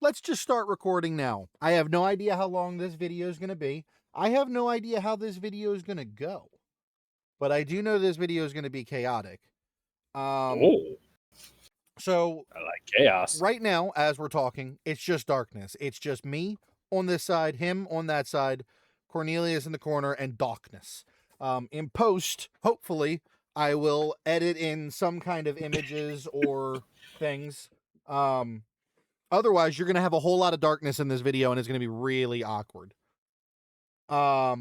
let's just start recording now. I have no idea how long this video is going to be. I have no idea how this video is going to go. But I do know this video is going to be chaotic. So I like chaos. right now, as we're talking, it's just darkness. It's just me on this side, him on that side, Cornelius in the corner, and darkness. In post, hopefully, I will edit in some kind of images or things. Otherwise, you're going to have a whole lot of darkness in this video, and it's going to be really awkward. Yeah.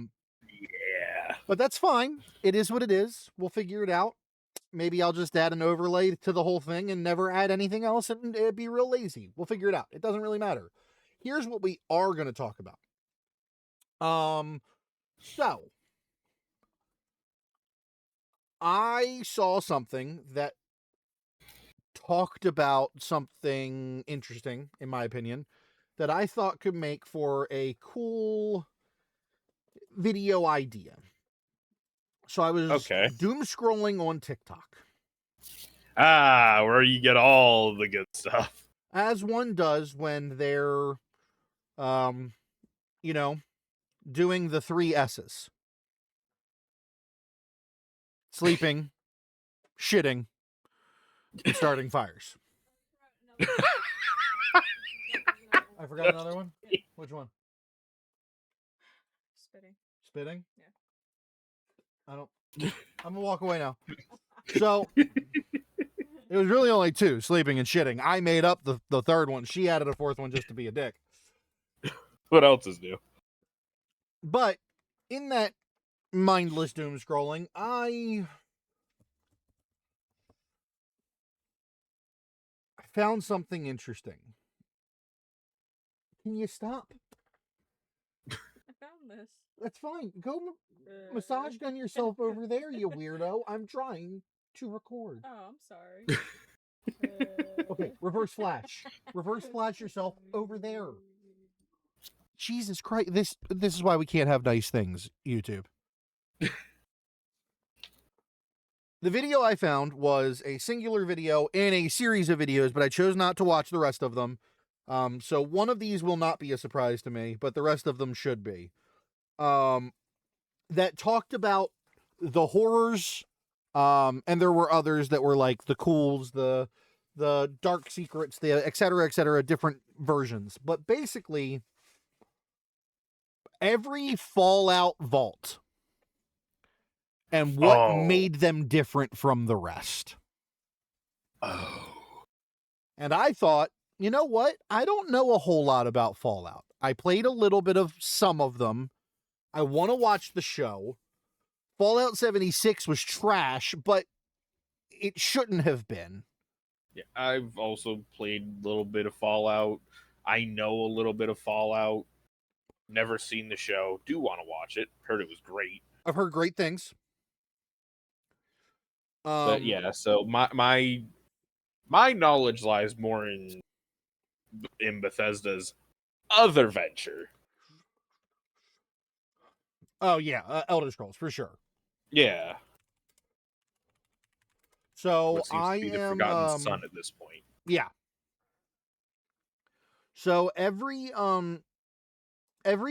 But that's fine. It is what it is. We'll figure it out. Maybe I'll just add an overlay to the whole thing and never add anything else, and it'd be real lazy. We'll figure it out. It doesn't really matter. Here's what we are going to talk about. So I saw something that talked about something interesting, in my opinion, that I thought could make for a cool video idea. So I was doom scrolling on TikTok. Where you get all the good stuff. As one does when they're, doing the 3 S's. Sleeping, shitting, and starting fires. I forgot another one? Which one? Spitting? Yeah. I'm gonna walk away now. So, it was really only 2, sleeping and shitting. I made up the third one. She added a 4th one just to be a dick. What else is new? But, in that mindless doom scrolling, I found something interesting. Can you stop? I found this. That's fine. Go massage gun yourself over there, you weirdo. I'm trying to record. Oh, I'm sorry. Okay, reverse flash. Reverse flash yourself over there. Jesus Christ. This is why we can't have nice things, YouTube. The video I found was a singular video in a series of videos, but I chose not to watch the rest of them. So one of these will not be a surprise to me, but the rest of them should be. That talked about the horrors, and there were others that were like the cools, the dark secrets, the et cetera, different versions. But basically, every Fallout vault and what made them different from the rest. And I thought, you know what? I don't know a whole lot about Fallout. I played a little bit of some of them. I want to watch the show. Fallout 76 was trash, but it shouldn't have been. Yeah, I've also played a little bit of Fallout. I know a little bit of Fallout. Never seen the show. Do want to watch it. Heard it was great. I've heard great things. But yeah, so my knowledge lies more in Bethesda's other venture. Oh yeah, Elder Scrolls for sure. Yeah. So I am the Forgotten Son at this point. Yeah. So every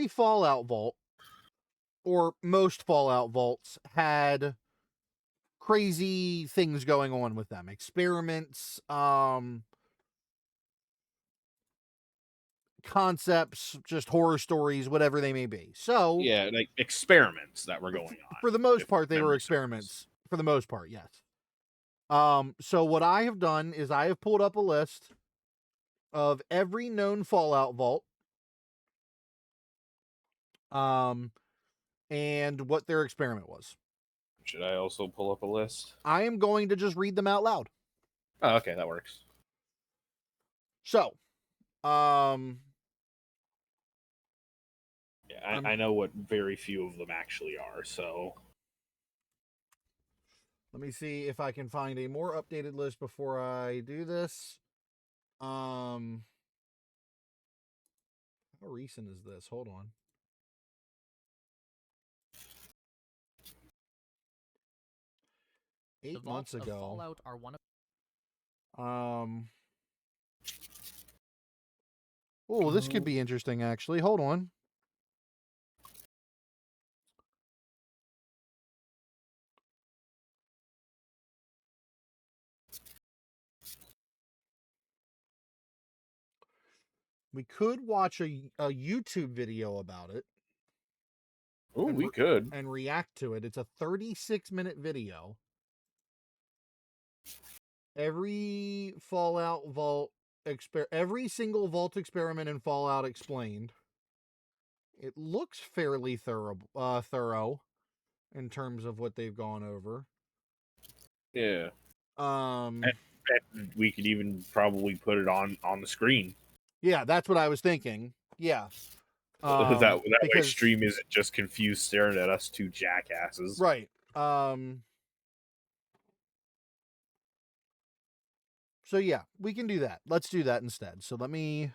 Fallout vault, or most Fallout vaults, had crazy things going on with them. Experiments, concepts, just horror stories, whatever they may be. So yeah, like experiments that were going on. For the most part, they were experiments. For the most part, yes. So what I have done is I have pulled up a list of every known Fallout vault, and what their experiment was. Should I also pull up a list? I am going to just read them out loud. Oh, okay, that works. So, yeah, I know what very few of them actually are, so let me see if I can find a more updated list before I do this. How recent is this? Hold on. The 8 months vaults ago. Of Fallout are one of Oh, this could be interesting, actually. Hold on. We could watch a YouTube video about it. Oh, we could. And react to it. It's a 36-minute video. Every Fallout Vault every single Vault experiment in Fallout explained. It looks fairly thorough in terms of what they've gone over. Yeah. Um, and we could even probably put it on the screen. Yeah, that's what I was thinking. Yeah. That way, because, stream isn't just confused staring at us two jackasses. Right. So yeah, we can do that. Let's do that instead. So let me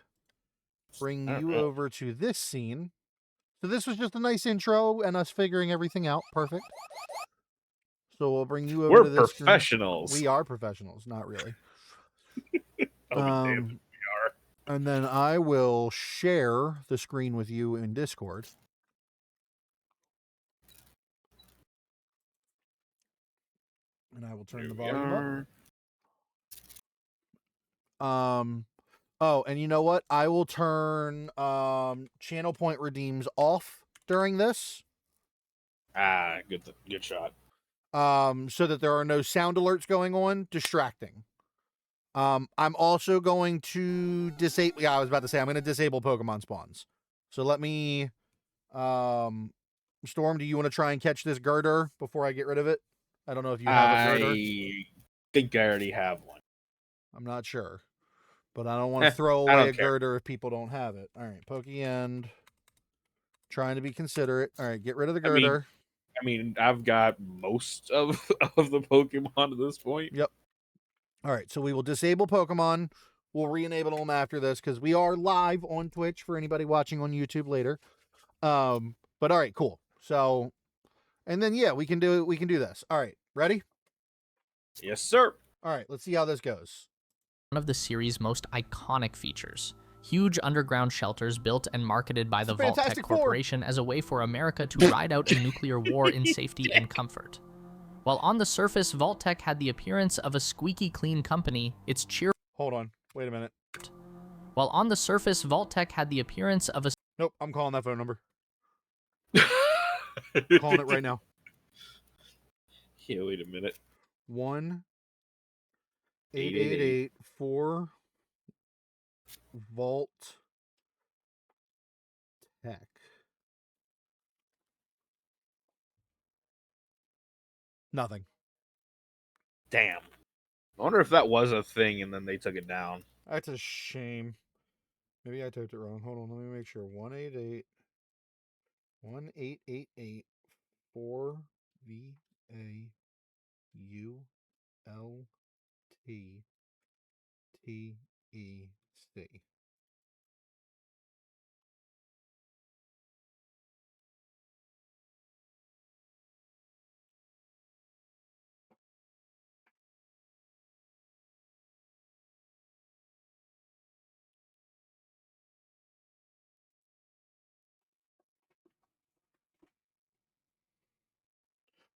bring you over to this scene. So this was just a nice intro and us figuring everything out. Perfect. So we'll bring you over to this. We're professionals. We are professionals, not really. Damn, we are. And then I will share the screen with you in Discord. And I will turn the volume up. Oh, and you know what? I will turn channel point redeems off during this. Good shot. So that there are no sound alerts going on, distracting. I'm also going to disable. Yeah, I was about to say I'm going to disable Pokemon spawns. So let me. Storm, do you want to try and catch this girder before I get rid of it? I don't know if you have a girder. I think I already have one. I'm not sure. But I don't want to throw away a girder if people don't have it. All right, Pokey End. Trying to be considerate. All right, get rid of the girder. I mean, I've got most of the Pokemon at this point. Yep. All right, so we will disable Pokemon. We'll re-enable them after this because we are live on Twitch for anybody watching on YouTube later. But all right, cool. So, and then yeah, we can do this. All right, ready? Yes, sir. All right, let's see how this goes. One of the series' most iconic features. Huge underground shelters built and marketed by the Vault-Tec Corporation as a way for America to ride out a nuclear war in safety and comfort. While on the surface, Vault-Tec had the appearance of a squeaky clean company, its cheerful... Hold on. Wait a minute. While on the surface, Vault-Tec had the appearance of a... Nope, I'm calling that phone number. Calling it right now. Yeah, wait a minute. 1-888-4 Vault Tech. Nothing. Damn. I wonder if that was a thing and then they took it down. That's a shame. Maybe I typed it wrong. Hold on, let me make sure. 1-888 4 VAULTTEC.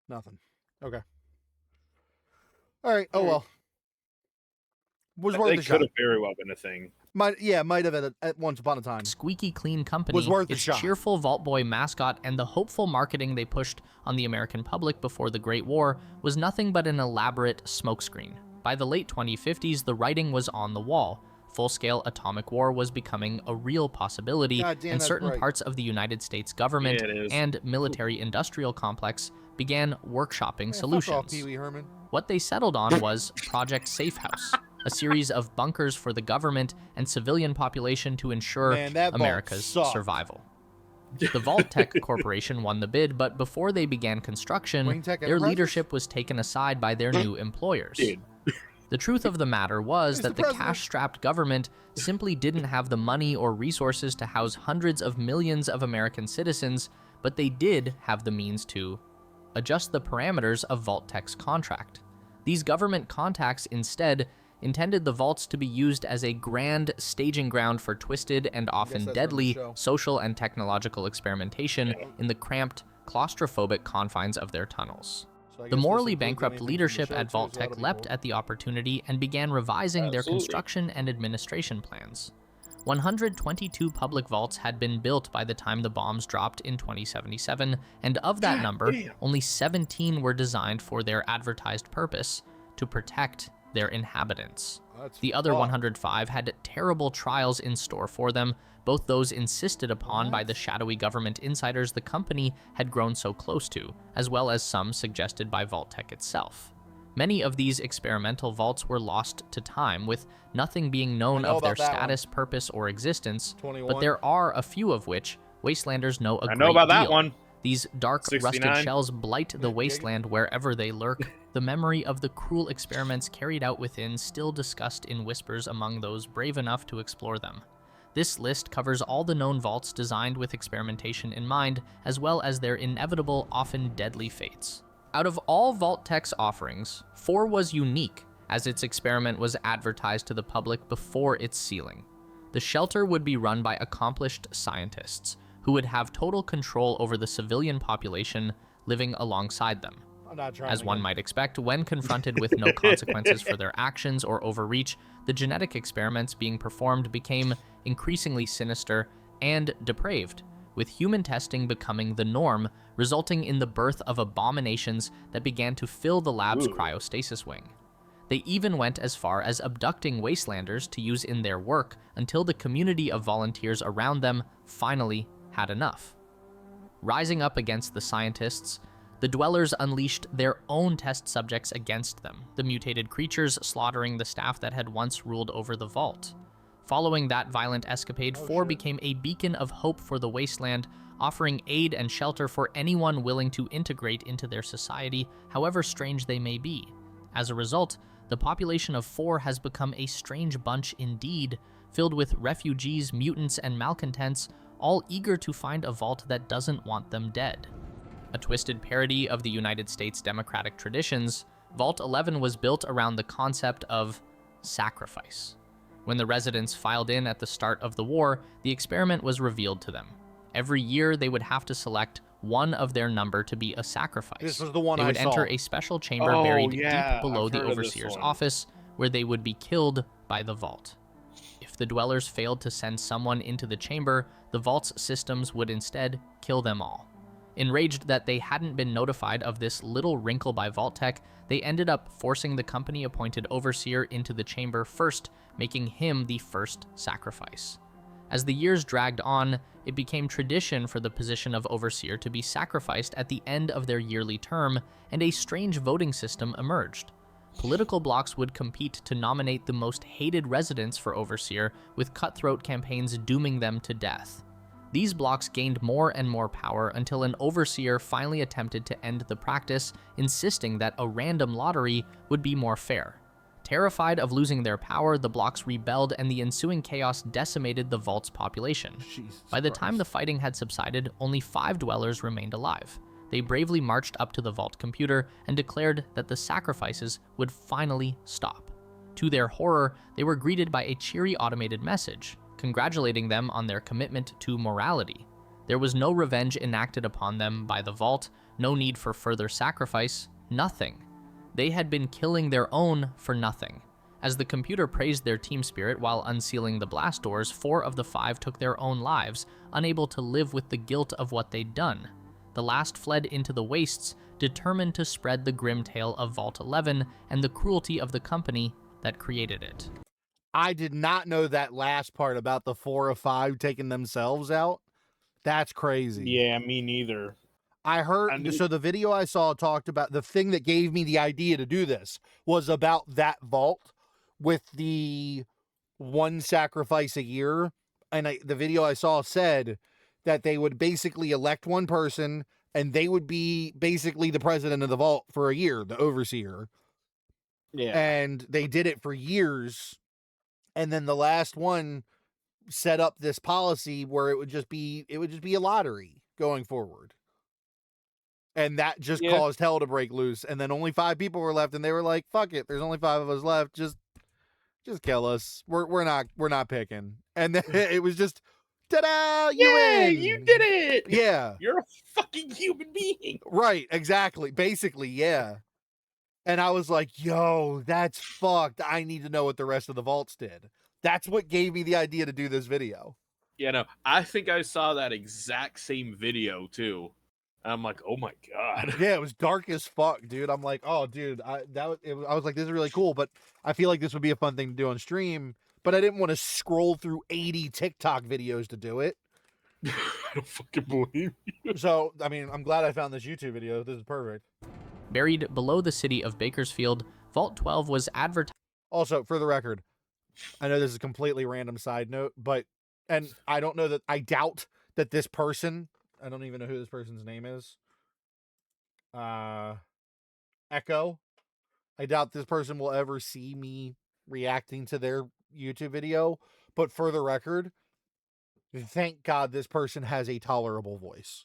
Nothing. Okay. All right. Oh well. Was worth a shot. Could have very well been a thing. Might have at once upon a time. Squeaky clean company, was worth a its shot. Cheerful Vault Boy mascot, and the hopeful marketing they pushed on the American public before the Great War was nothing but an elaborate smokescreen. By the late 2050s, the writing was on the wall. Full-scale atomic war was becoming a real possibility, and certain parts of the United States government and military-industrial complex began workshopping solutions. Fuck off, Pee-wee Herman. What they settled on was Project Safe House, a series of bunkers for the government and civilian population to ensure America's survival. The Vault-Tec Corporation won the bid, but before they began construction, their leadership was taken aside by their new employers. The truth of the matter was that the cash-strapped government simply didn't have the money or resources to house hundreds of millions of American citizens, but they did have the means to adjust the parameters of Vault-Tec's contract. These government contacts instead intended the vaults to be used as a grand staging ground for twisted and often deadly social and technological experimentation in the cramped, claustrophobic confines of their tunnels. The morally bankrupt leadership at Vault-Tec leapt at the opportunity and began revising their construction and administration plans. 122 public vaults had been built by the time the bombs dropped in 2077, and of that number, only 17 were designed for their advertised purpose, to protect their inhabitants. The other 105 had terrible trials in store for them, both those insisted upon by the shadowy government insiders the company had grown so close to, as well as some suggested by Vault-Tec itself. Many of these experimental vaults were lost to time, with nothing being known of their status, purpose, or existence, but there are a few of which Wastelanders know a great deal. I know about that one. These dark, 69. Rusted shells blight the wasteland wherever they lurk, the memory of the cruel experiments carried out within still discussed in whispers among those brave enough to explore them. This list covers all the known vaults designed with experimentation in mind, as well as their inevitable, often deadly fates. Out of all Vault-Tec's offerings, 4 was unique, as its experiment was advertised to the public before its sealing. The shelter would be run by accomplished scientists, who would have total control over the civilian population living alongside them. As one might expect, when confronted with no consequences for their actions or overreach, the genetic experiments being performed became increasingly sinister and depraved, with human testing becoming the norm, resulting in the birth of abominations that began to fill the lab's cryostasis wing. They even went as far as abducting Wastelanders to use in their work until the community of volunteers around them finally had enough. Rising up against the scientists, the Dwellers unleashed their own test subjects against them, the mutated creatures slaughtering the staff that had once ruled over the vault. Following that violent escapade, 4 became a beacon of hope for the wasteland, offering aid and shelter for anyone willing to integrate into their society, however strange they may be. As a result, the population of 4 has become a strange bunch indeed, filled with refugees, mutants, and malcontents, all eager to find a vault that doesn't want them dead. A twisted parody of the United States democratic traditions, Vault 11 was built around the concept of sacrifice. When the residents filed in at the start of the war, the experiment was revealed to them. Every year, they would have to select one of their number to be a sacrifice. This was the one they would I saw. enter a special chamber buried deep below the Overseer's office, where they would be killed by the Vault. If the Dwellers failed to send someone into the chamber, the Vault's systems would instead kill them all. Enraged that they hadn't been notified of this little wrinkle by Vault-Tec, they ended up forcing the company-appointed Overseer into the chamber first, making him the first sacrifice. As the years dragged on, it became tradition for the position of Overseer to be sacrificed at the end of their yearly term, and a strange voting system emerged. Political blocs would compete to nominate the most hated residents for Overseer, with cutthroat campaigns dooming them to death. These blocs gained more and more power until an Overseer finally attempted to end the practice, insisting that a random lottery would be more fair. Terrified of losing their power, the blocs rebelled, and the ensuing chaos decimated the Vault's population. By the time the fighting had subsided, only 5 Dwellers remained alive. They bravely marched up to the Vault computer and declared that the sacrifices would finally stop. To their horror, they were greeted by a cheery automated message, congratulating them on their commitment to morality. There was no revenge enacted upon them by the Vault, no need for further sacrifice, nothing. They had been killing their own for nothing. As the computer praised their team spirit while unsealing the blast doors, 4 of the 5 took their own lives, unable to live with the guilt of what they'd done. The last fled into the wastes, determined to spread the grim tale of Vault 11 and the cruelty of the company that created it. I did not know that last part about the 4 of 5 taking themselves out. That's crazy. Yeah, me neither. I heard, so the video I saw talked about the thing that gave me the idea to do this was about that vault with the 1 sacrifice a year. And the video I saw said that they would basically elect one person and they would be basically the president of the vault for a year, the Overseer. Yeah. And they did it for years. And then the last one set up this policy where it would just be a lottery going forward. And that just caused hell to break loose. And then only 5 people were left, and they were like, fuck it, there's only 5 of us left. Just Just kill us. We're not picking. And then it was just, ta-da! You Yeah, win. you did it. Yeah. You're a fucking human being. Right. Exactly. Basically, yeah. And I was like, yo, that's fucked. I need to know what the rest of the vaults did. That's what gave me the idea to do this video. Yeah, no, I think I saw that exact same video too. And I'm like, oh my god. Yeah, it was dark as fuck, dude. I'm like, oh, dude, I was like, this is really cool, but I feel like this would be a fun thing to do on stream. But I didn't want to scroll through 80 TikTok videos to do it. I don't fucking believe you. So, I mean, I'm glad I found this YouTube video. This is perfect. Buried below the city of Bakersfield, Vault 12 was advertised. Also, for the record, I know this is a completely random side note, but, and I don't know that, I doubt that this person, I don't even know who this person's name is. Echo. I doubt this person will ever see me reacting to their YouTube video, but for the record, thank God this person has a tolerable voice.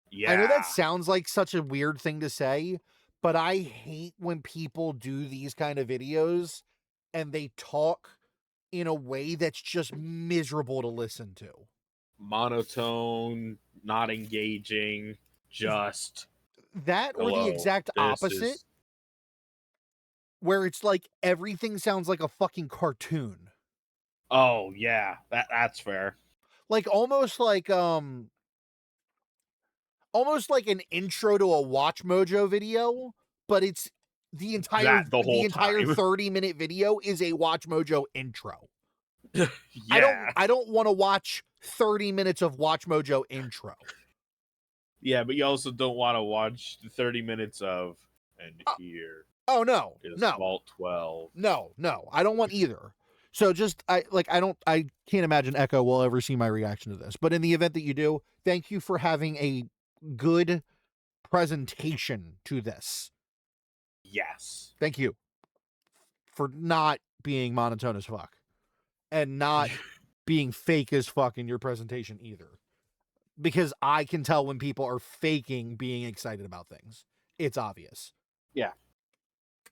Yeah. I know that sounds like such a weird thing to say, but I hate when people do these kind of videos and they talk in a way that's just miserable to listen to. Monotone, not engaging, just that or the exact opposite, where it's like everything sounds like a fucking cartoon. Oh yeah, that's fair. Like almost like an intro to a Watch Mojo video, but it's the entire 30-minute video is a Watch Mojo intro. Yeah. I don't want to watch 30 minutes of Watch Mojo intro. Yeah, but you also don't want to watch the 30 minutes of and here. Oh no. Is No. Vault 12. No. I don't want either. So just I can't imagine Echo will ever see my reaction to this. But in the event that you do, thank you for having a good presentation to this. Yes. Thank you for not being monotone as fuck and not being fake as fuck in your presentation either. Because I can tell when people are faking being excited about things. It's obvious. Yeah.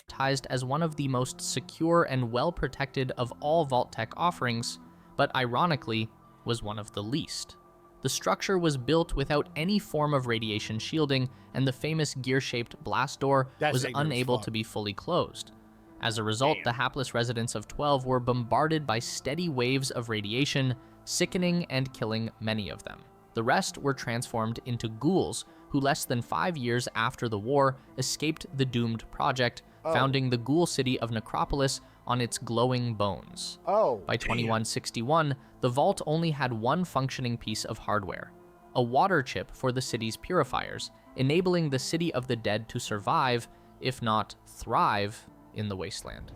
Advertised as one of the most secure and well-protected of all Vault-Tec offerings, but ironically, was one of the least. The structure was built without any form of radiation shielding, and the famous gear-shaped blast door was unable to be fully closed. As a result, the hapless residents of 12 were bombarded by steady waves of radiation, sickening and killing many of them. The rest were transformed into ghouls, who less than 5 years after the war escaped the doomed project, founding the ghoul city of Necropolis on its glowing bones. By 2161, the vault only had one functioning piece of hardware, a water chip for the city's purifiers, enabling the city of the dead to survive, if not thrive, in the wasteland.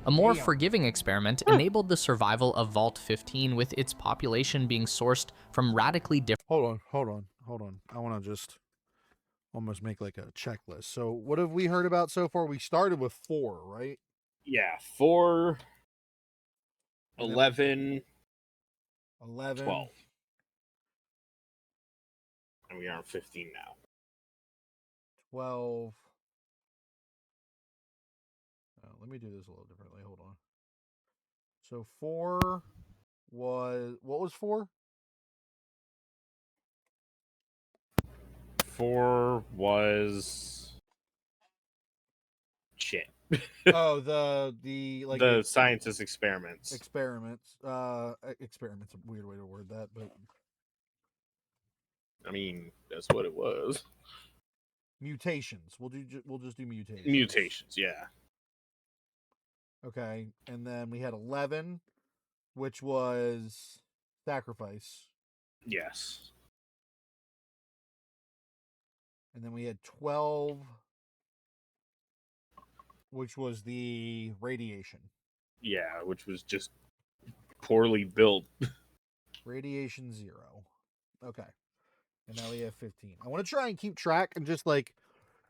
A more forgiving experiment enabled the survival of Vault 15, with its population being sourced from radically different... Hold on. I want to just almost make like a checklist. So what have we heard about so far? We started with 4, right? Yeah, 4, 11, 12. And we are on 15 now. 12. Let me do this a little differently. Hold on. So 4 was... What was 4? 4 was... shit. Oh, the scientist experiments. Experiments. Experiments, a weird way to word that, but... I mean, that's what it was. Mutations. We'll just do mutations. Mutations, yeah. Okay, and then we had 11, which was sacrifice. Yes. And then we had 12, which was the radiation. Yeah, which was just poorly built. Radiation 0. Okay. And now we have 15. I want to try and keep track and just like,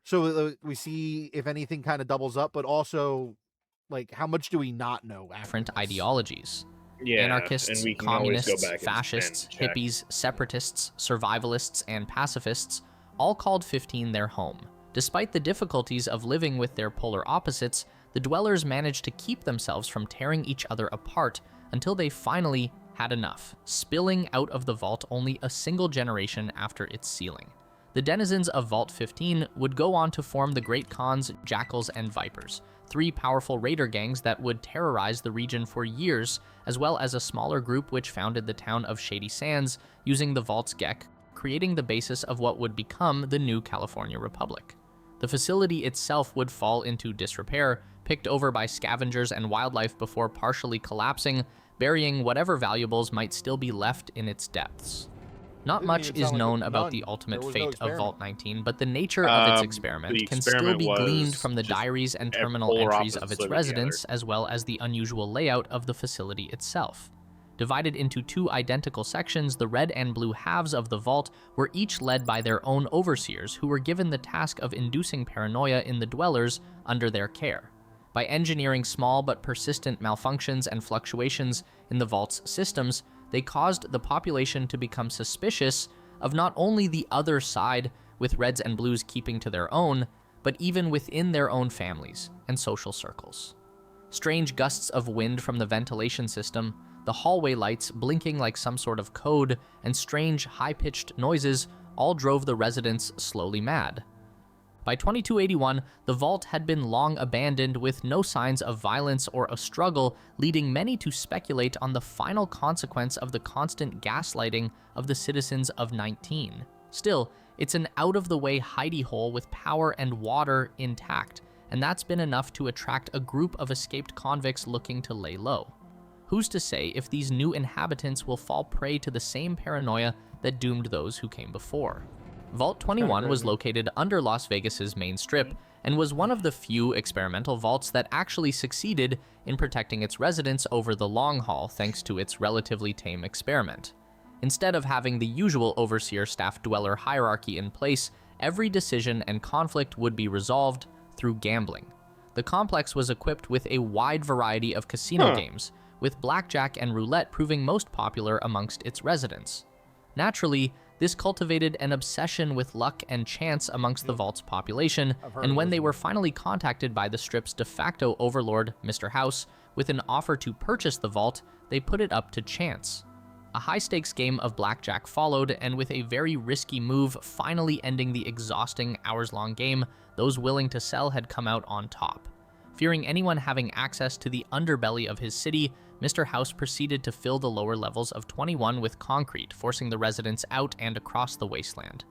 so we see if anything kind of doubles up, but also like how much do we not know? Different ideologies. Yeah, anarchists, communists, fascists, hippies, separatists, survivalists, and pacifists all called 15 their home. Despite the difficulties of living with their polar opposites, the dwellers managed to keep themselves from tearing each other apart until they finally had enough, spilling out of the vault only a single generation after its sealing. The denizens of Vault 15 would go on to form the Great Khans, Jackals, and Vipers, 3 powerful raider gangs that would terrorize the region for years, as well as a smaller group which founded the town of Shady Sands using the vault's Gek, creating the basis of what would become the new California Republic. The facility itself would fall into disrepair, picked over by scavengers and wildlife before partially collapsing, burying whatever valuables might still be left in its depths. Not much is known about the ultimate fate of Vault 19, but the nature of its experiment can still be gleaned from the diaries and terminal entries of its residents, as well as the unusual layout of the facility itself. Divided into 2 identical sections, the red and blue halves of the vault were each led by their own overseers, who were given the task of inducing paranoia in the dwellers under their care. By engineering small but persistent malfunctions and fluctuations in the vault's systems, they caused the population to become suspicious of not only the other side, with reds and blues keeping to their own, but even within their own families and social circles. Strange gusts of wind from the ventilation system, the hallway lights blinking like some sort of code, and strange, high-pitched noises all drove the residents slowly mad. By 2281, the vault had been long abandoned with no signs of violence or a struggle, leading many to speculate on the final consequence of the constant gaslighting of the citizens of 19. Still, it's an out-of-the-way hidey hole with power and water intact, and that's been enough to attract a group of escaped convicts looking to lay low. Who's to say if these new inhabitants will fall prey to the same paranoia that doomed those who came before? Vault 21 was located under Las Vegas's main strip and was one of the few experimental vaults that actually succeeded in protecting its residents over the long haul thanks to its relatively tame experiment. Instead of having the usual overseer-staff-dweller hierarchy in place, every decision and conflict would be resolved through gambling. The complex was equipped with a wide variety of casino games, with blackjack and roulette proving most popular amongst its residents. Naturally, this cultivated an obsession with luck and chance amongst the vault's population, and when they were finally contacted by the strip's de facto overlord, Mr. House, with an offer to purchase the vault, they put it up to chance. A high-stakes game of blackjack followed, and with a very risky move finally ending the exhausting hours-long game, those willing to sell had come out on top. Fearing anyone having access to the underbelly of his city, Mr. House proceeded to fill the lower levels of 21 with concrete, forcing the residents out and across the wasteland.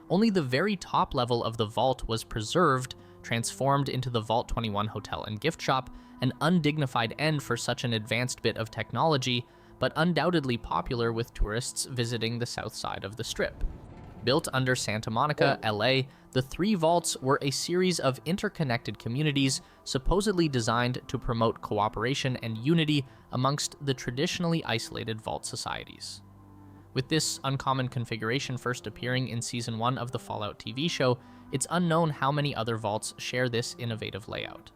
Only the very top level of the vault was preserved, transformed into the Vault 21 Hotel and Gift Shop, an undignified end for such an advanced bit of technology, but undoubtedly popular with tourists visiting the south side of the Strip. Built under Santa Monica, LA, the 3 vaults were a series of interconnected communities supposedly designed to promote cooperation and unity amongst the traditionally isolated vault societies. With this uncommon configuration first appearing in Season 1 of the Fallout TV show, it's unknown how many other vaults share this innovative layout.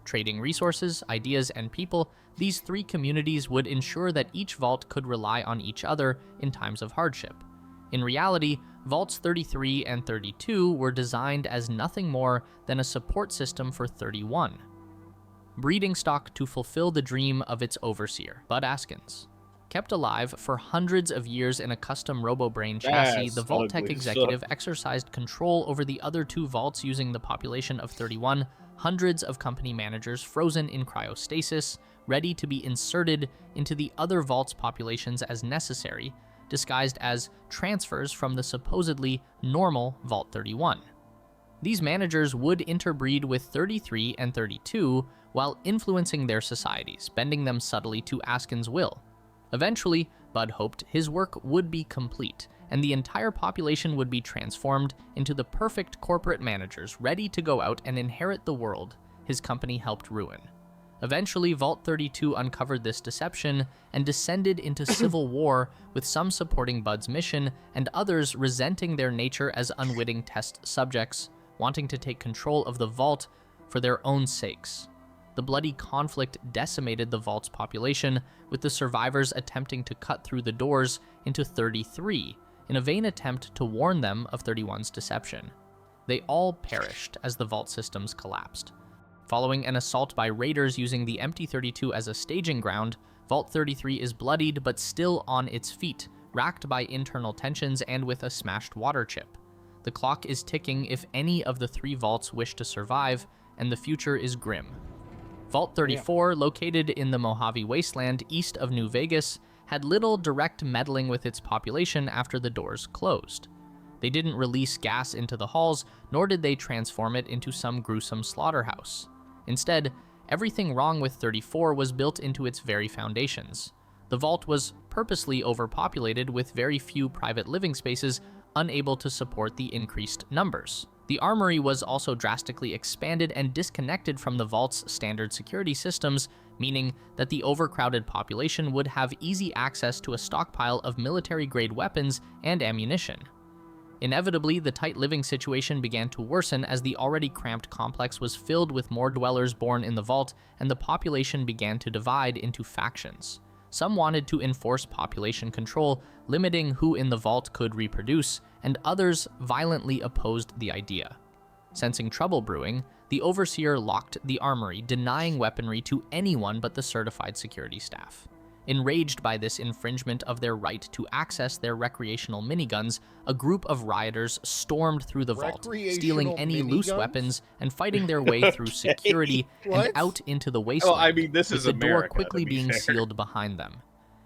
Trading resources, ideas, and people, these 3 communities would ensure that each vault could rely on each other in times of hardship. In reality, Vaults 33 and 32 were designed as nothing more than a support system for 31. Breeding stock to fulfill the dream of its overseer, Bud Askins. Kept alive for hundreds of years in a custom RoboBrain chassis, the Vault-Tec executive exercised control over the other 2 vaults using the population of 31, hundreds of company managers frozen in cryostasis, ready to be inserted into the other vaults' populations as necessary, disguised as transfers from the supposedly normal Vault 31. These managers would interbreed with 33 and 32 while influencing their societies, bending them subtly to Askin's will. Eventually, Bud hoped his work would be complete, and the entire population would be transformed into the perfect corporate managers ready to go out and inherit the world his company helped ruin. Eventually, Vault 32 uncovered this deception and descended into civil war, with some supporting Bud's mission and others resenting their nature as unwitting test subjects, wanting to take control of the Vault for their own sakes. The bloody conflict decimated the Vault's population, with the survivors attempting to cut through the doors into 33 in a vain attempt to warn them of 31's deception. They all perished as the Vault systems collapsed. Following an assault by raiders using the empty 32 as a staging ground, Vault 33 is bloodied but still on its feet, racked by internal tensions and with a smashed water chip. The clock is ticking if any of the 3 vaults wish to survive, and the future is grim. Vault 34, located in the Mojave Wasteland east of New Vegas, had little direct meddling with its population after the doors closed. They didn't release gas into the halls, nor did they transform it into some gruesome slaughterhouse. Instead, everything wrong with 34 was built into its very foundations. The vault was purposely overpopulated with very few private living spaces, unable to support the increased numbers. The armory was also drastically expanded and disconnected from the vault's standard security systems, meaning that the overcrowded population would have easy access to a stockpile of military-grade weapons and ammunition. Inevitably, the tight living situation began to worsen as the already cramped complex was filled with more dwellers born in the vault, and the population began to divide into factions. Some wanted to enforce population control, limiting who in the vault could reproduce, and others violently opposed the idea. Sensing trouble brewing, the overseer locked the armory, denying weaponry to anyone but the certified security staff. Enraged by this infringement of their right to access their recreational miniguns, a group of rioters stormed through the vault, stealing any loose weapons and fighting their way through security and out into the wasteland, well, I mean, this is with the door America, quickly to be being fair. sealed behind them.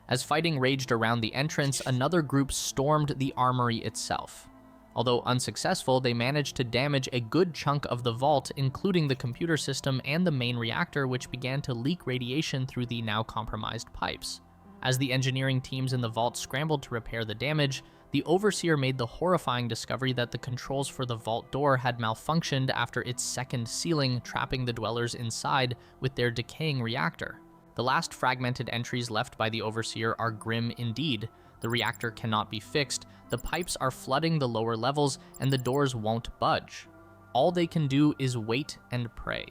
As fighting raged around the entrance, another group stormed the armory itself. Although unsuccessful, they managed to damage a good chunk of the vault, including the computer system and the main reactor, which began to leak radiation through the now compromised pipes. As the engineering teams in the vault scrambled to repair the damage, the overseer made the horrifying discovery that the controls for the vault door had malfunctioned after its second sealing, trapping the dwellers inside with their decaying reactor. The last fragmented entries left by the overseer are grim indeed. The reactor cannot be fixed, the pipes are flooding the lower levels, and the doors won't budge. All they can do is wait and pray.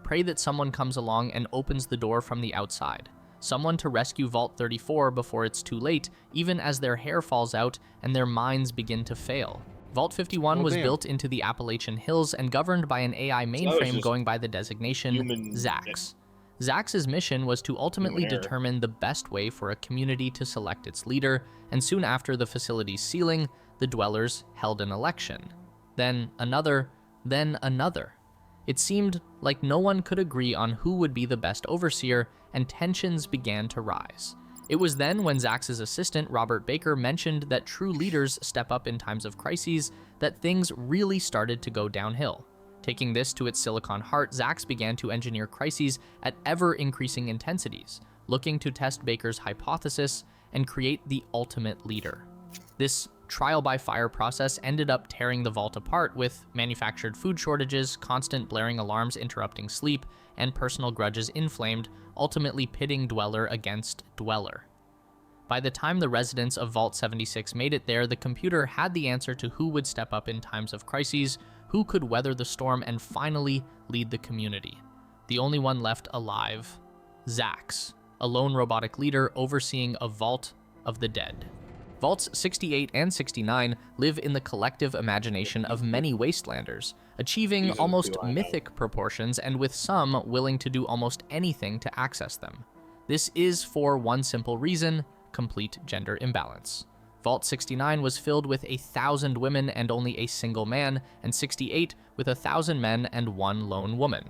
Pray that someone comes along and opens the door from the outside. Someone to rescue Vault 34 before it's too late, even as their hair falls out and their minds begin to fail. Vault 51 was built into the Appalachian Hills and governed by an AI mainframe going by the designation ZAX. ZAX's mission was to ultimately determine the best way for a community to select its leader, and soon after the facility's sealing, the dwellers held an election. Then another, then another. It seemed like no one could agree on who would be the best overseer, and tensions began to rise. It was then when Zax's assistant, Robert Baker, mentioned that true leaders step up in times of crises that things really started to go downhill. Taking this to its silicon heart, Zax began to engineer crises at ever-increasing intensities, looking to test Baker's hypothesis and create the ultimate leader. This trial-by-fire process ended up tearing the vault apart, with manufactured food shortages, constant blaring alarms interrupting sleep, and personal grudges inflamed, ultimately pitting dweller against dweller. By the time the residents of Vault 76 made it there, the computer had the answer to who would step up in times of crises, who could weather the storm, and finally lead the community. The only one left alive, Zax, a lone robotic leader overseeing a vault of the dead. Vaults 68 and 69 live in the collective imagination of many wastelanders, achieving almost mythic proportions and with some willing to do almost anything to access them. This is for one simple reason: complete gender imbalance. Vault 69 was filled with 1,000 women and only a single man, and 68 with 1,000 men and one lone woman.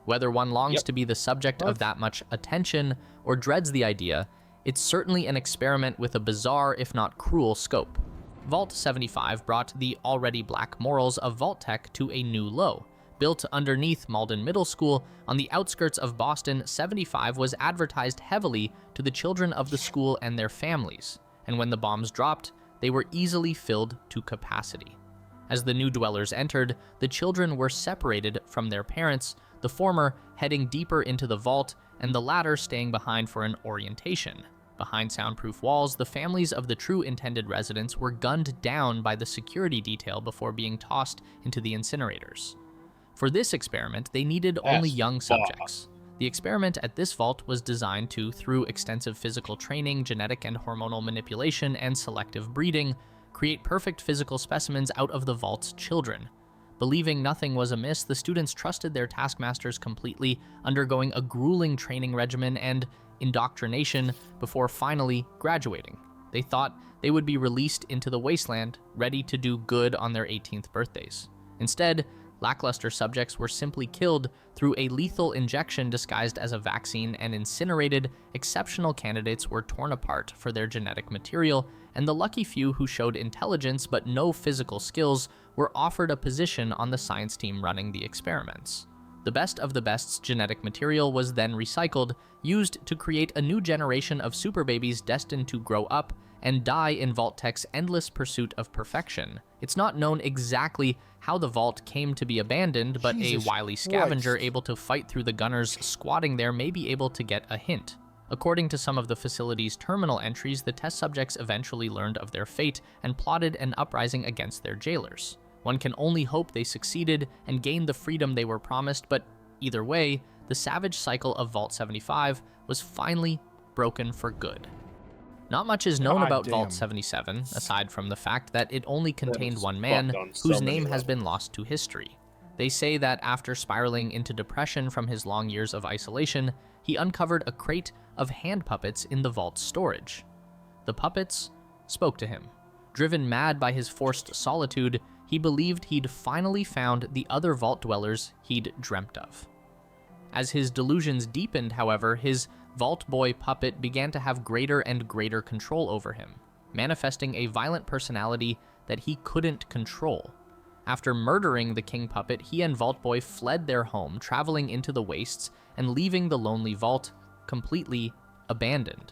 Whether one longs to be the subject of that much attention or dreads the idea, it's certainly an experiment with a bizarre, if not cruel, scope. Vault 75 brought the already black morals of Vault Tech to a new low. Built underneath Malden Middle School, on the outskirts of Boston, 75 was advertised heavily to the children of the school and their families, and when the bombs dropped, they were easily filled to capacity. As the new dwellers entered, the children were separated from their parents, the former heading deeper into the vault, and the latter staying behind for an orientation. Behind soundproof walls, the families of the true intended residents were gunned down by the security detail before being tossed into the incinerators. For this experiment, they needed only young subjects. The experiment at this vault was designed to, through extensive physical training, genetic and hormonal manipulation, and selective breeding, create perfect physical specimens out of the vault's children. Believing nothing was amiss, the students trusted their taskmasters completely, undergoing a grueling training regimen and indoctrination before finally graduating. They thought they would be released into the wasteland, ready to do good on their 18th birthdays. Instead, lackluster subjects were simply killed through a lethal injection disguised as a vaccine, and incinerated. Exceptional candidates were torn apart for their genetic material, and the lucky few who showed intelligence but no physical skills were offered a position on the science team running the experiments. The best of the best's genetic material was then recycled, used to create a new generation of super babies destined to grow up and die in Vault-Tech's endless pursuit of perfection. It's not known exactly how the vault came to be abandoned, but a wily scavenger able to fight through the gunners squatting there may be able to get a hint. According to some of the facility's terminal entries, the test subjects eventually learned of their fate and plotted an uprising against their jailers. One can only hope they succeeded and gained the freedom they were promised, but either way, the savage cycle of Vault 75 was finally broken for good. Not much is known about Vault 77, aside from the fact that it only contained one man, whose name has been lost to history. They say that after spiraling into depression from his long years of isolation, he uncovered a crate of hand puppets in the vault's storage. The puppets spoke to him. Driven mad by his forced solitude, he believed he'd finally found the other vault dwellers he'd dreamt of. As his delusions deepened, however, his Vault Boy puppet began to have greater and greater control over him, manifesting a violent personality that he couldn't control. After murdering the king puppet, he and Vault Boy fled their home, traveling into the wastes and leaving the lonely vault completely abandoned.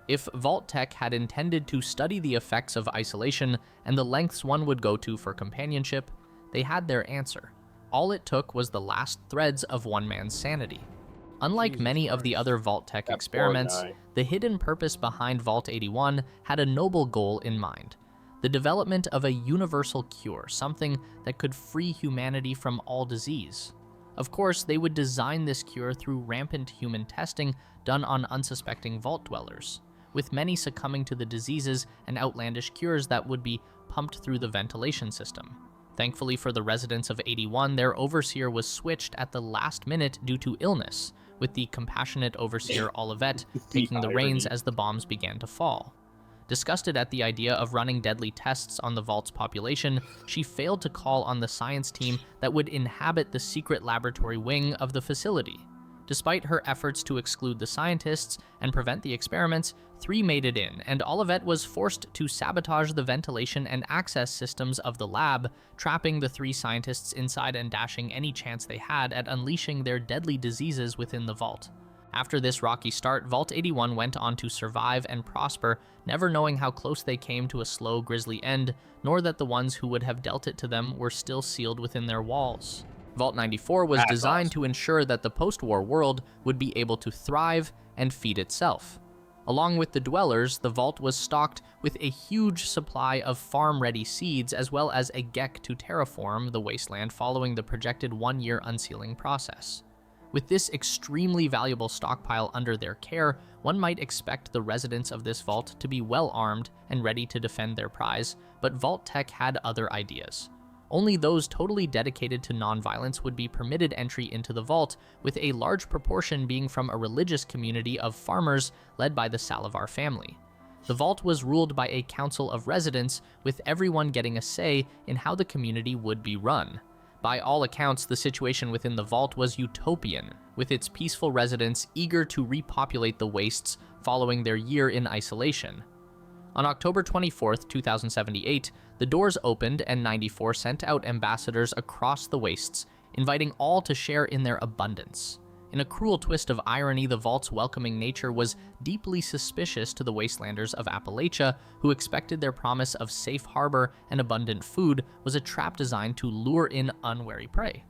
If Vault-Tech had intended to study the effects of isolation and the lengths one would go to for companionship, they had their answer. All it took was the last threads of one man's sanity. Unlike many of the other Vault-Tech experiments, the hidden purpose behind Vault 81 had a noble goal in mind: the development of a universal cure, something that could free humanity from all disease. Of course, they would design this cure through rampant human testing done on unsuspecting vault dwellers, with many succumbing to the diseases and outlandish cures that would be pumped through the ventilation system. Thankfully for the residents of 81, their overseer was switched at the last minute due to illness, with the compassionate overseer Olivet taking the reins as the bombs began to fall. Disgusted at the idea of running deadly tests on the vault's population, she failed to call on the science team that would inhabit the secret laboratory wing of the facility. Despite her efforts to exclude the scientists and prevent the experiments, 3 made it in, and Olivet was forced to sabotage the ventilation and access systems of the lab, trapping the 3 scientists inside and dashing any chance they had at unleashing their deadly diseases within the vault. After this rocky start, Vault 81 went on to survive and prosper, never knowing how close they came to a slow, grisly end, nor that the ones who would have dealt it to them were still sealed within their walls. Vault 94 was designed to ensure that the post-war world would be able to thrive and feed itself. Along with the dwellers, the vault was stocked with a huge supply of farm-ready seeds, as well as a GEC to terraform the wasteland following the projected 1-year unsealing process. With this extremely valuable stockpile under their care, one might expect the residents of this vault to be well armed and ready to defend their prize, but Vault-Tech had other ideas. Only those totally dedicated to nonviolence would be permitted entry into the vault, with a large proportion being from a religious community of farmers led by the Salivar family. The vault was ruled by a council of residents, with everyone getting a say in how the community would be run. By all accounts, the situation within the vault was utopian, with its peaceful residents eager to repopulate the wastes following their year in isolation. On October 24, 2078, the doors opened and 94 sent out ambassadors across the wastes, inviting all to share in their abundance. In a cruel twist of irony, the vault's welcoming nature was deeply suspicious to the wastelanders of Appalachia, who expected their promise of safe harbor and abundant food was a trap designed to lure in unwary prey.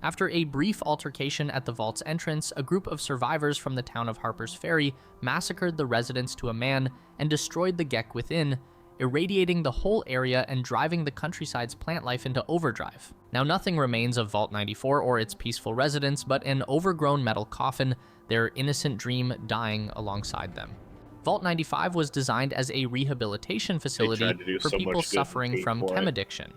After a brief altercation at the vault's entrance, a group of survivors from the town of Harper's Ferry massacred the residents to a man and destroyed the GEC within, irradiating the whole area and driving the countryside's plant life into overdrive. Now nothing remains of Vault 94 or its peaceful residents but an overgrown metal coffin, their innocent dream dying alongside them. Vault 95 was designed as a rehabilitation facility for people suffering from chem addiction.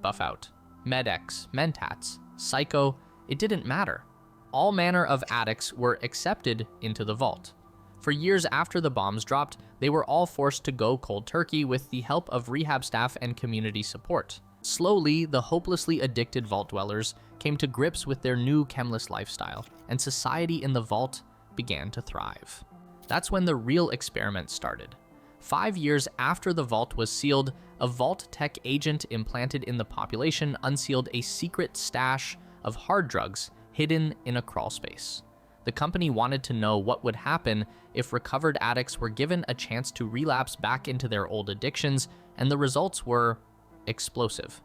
Buff out. Med-X, Mentats, Psycho, it didn't matter. All manner of addicts were accepted into the vault. For years after the bombs dropped, they were all forced to go cold turkey with the help of rehab staff and community support. Slowly, the hopelessly addicted vault dwellers came to grips with their new chemless lifestyle, and society in the vault began to thrive. That's when the real experiment started. 5 years after the vault was sealed, a vault tech agent implanted in the population unsealed a secret stash of hard drugs hidden in a crawlspace. The company wanted to know what would happen if recovered addicts were given a chance to relapse back into their old addictions, and the results were explosive.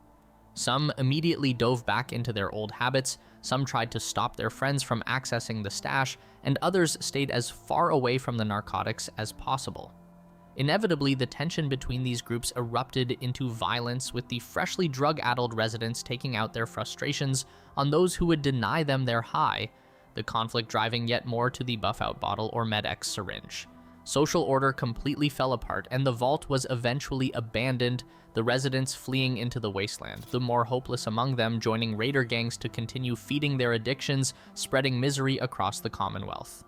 Some immediately dove back into their old habits, some tried to stop their friends from accessing the stash, and others stayed as far away from the narcotics as possible. Inevitably, the tension between these groups erupted into violence, with the freshly drug-addled residents taking out their frustrations on those who would deny them their high, the conflict driving yet more to the buff-out bottle or Med-X syringe. Social order completely fell apart, and the vault was eventually abandoned, the residents fleeing into the wasteland, the more hopeless among them joining raider gangs to continue feeding their addictions, spreading misery across the Commonwealth.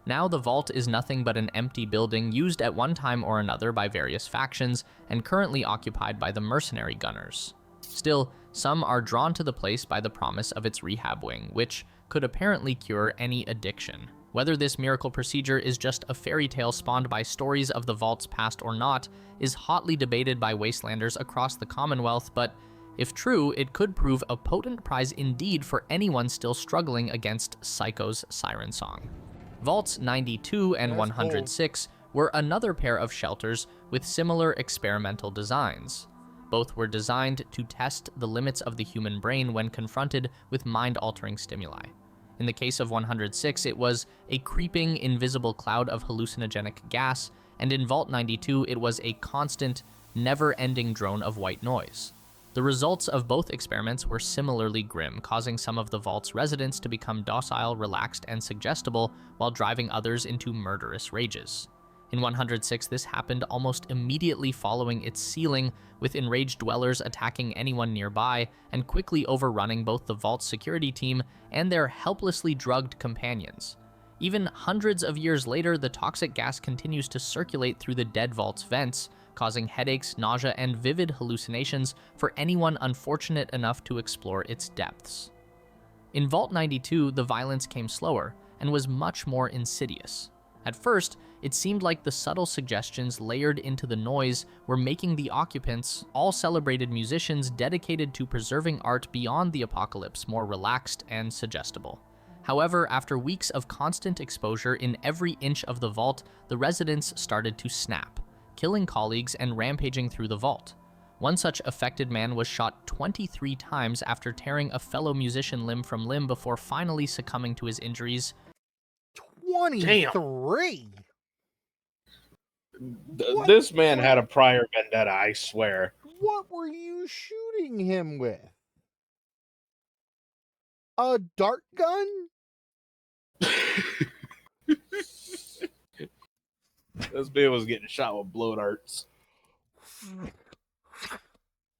Now the vault is nothing but an empty building used at one time or another by various factions, and currently occupied by the mercenary gunners. Still, some are drawn to the place by the promise of its rehab wing, which could apparently cure any addiction. Whether this miracle procedure is just a fairy tale spawned by stories of the vault's past or not is hotly debated by wastelanders across the Commonwealth, but if true, it could prove a potent prize indeed for anyone still struggling against Psycho's siren song. Vaults 92 and 106 were another pair of shelters with similar experimental designs. Both were designed to test the limits of the human brain when confronted with mind-altering stimuli. In the case of 106, it was a creeping, invisible cloud of hallucinogenic gas, and in Vault 92, it was a constant, never-ending drone of white noise. The results of both experiments were similarly grim, causing some of the vault's residents to become docile, relaxed, and suggestible, while driving others into murderous rages. In 106, this happened almost immediately following its sealing, with enraged dwellers attacking anyone nearby and quickly overrunning both the vault's security team and their helplessly drugged companions. Even hundreds of years later, the toxic gas continues to circulate through the dead vault's vents, causing headaches, nausea, and vivid hallucinations for anyone unfortunate enough to explore its depths. In Vault 92, the violence came slower and was much more insidious. At first, it seemed like the subtle suggestions layered into the noise were making the occupants, all celebrated musicians dedicated to preserving art beyond the apocalypse, more relaxed and suggestible. However, after weeks of constant exposure in every inch of the vault, the residents started to snap, killing colleagues and rampaging through the vault. One such affected man was shot 23 times after tearing a fellow musician limb from limb before finally succumbing to his injuries. 23? This man had a prior vendetta, I swear. What were you shooting him with? A dart gun? This man was getting shot with blow darts.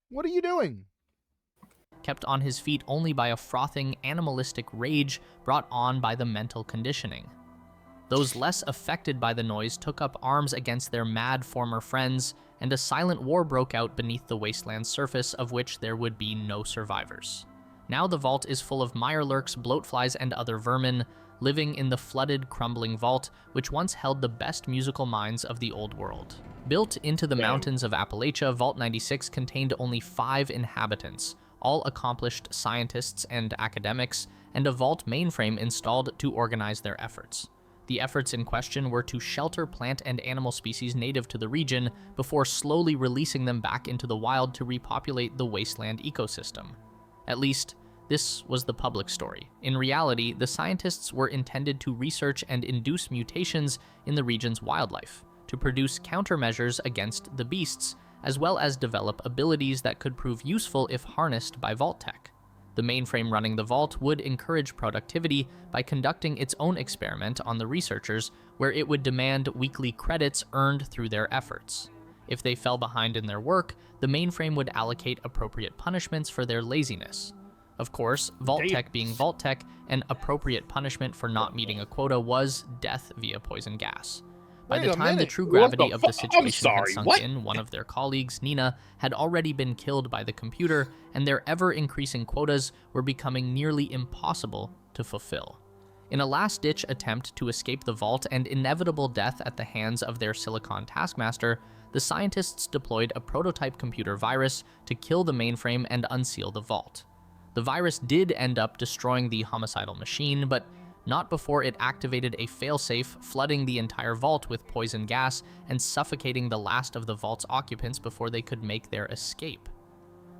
What are you doing? Kept on his feet only by a frothing, animalistic rage brought on by the mental conditioning. Those less affected by the noise took up arms against their mad former friends, and a silent war broke out beneath the wasteland's surface, of which there would be no survivors. Now the vault is full of mirelurks, bloatflies, and other vermin, living in the flooded, crumbling vault, which once held the best musical minds of the old world. Built into the mountains of Appalachia, Vault 96 contained only 5 inhabitants, all accomplished scientists and academics, and a vault mainframe installed to organize their efforts. The efforts in question were to shelter plant and animal species native to the region before slowly releasing them back into the wild to repopulate the wasteland ecosystem. At least, this was the public story. In reality, the scientists were intended to research and induce mutations in the region's wildlife, to produce countermeasures against the beasts, as well as develop abilities that could prove useful if harnessed by Vault Tech. The mainframe running the vault would encourage productivity by conducting its own experiment on the researchers, where it would demand weekly credits earned through their efforts. If they fell behind in their work, the mainframe would allocate appropriate punishments for their laziness. Of course, Vault Tech being Vault Tech, an appropriate punishment for not meeting a quota was death via poison gas. By the time the true gravity of the situation had sunk in, one of their colleagues, Nina, had already been killed by the computer, and their ever-increasing quotas were becoming nearly impossible to fulfill. In a last-ditch attempt to escape the vault and inevitable death at the hands of their Silicon taskmaster, the scientists deployed a prototype computer virus to kill the mainframe and unseal the vault. The virus did end up destroying the homicidal machine, but not before it activated a failsafe, flooding the entire vault with poison gas and suffocating the last of the vault's occupants before they could make their escape.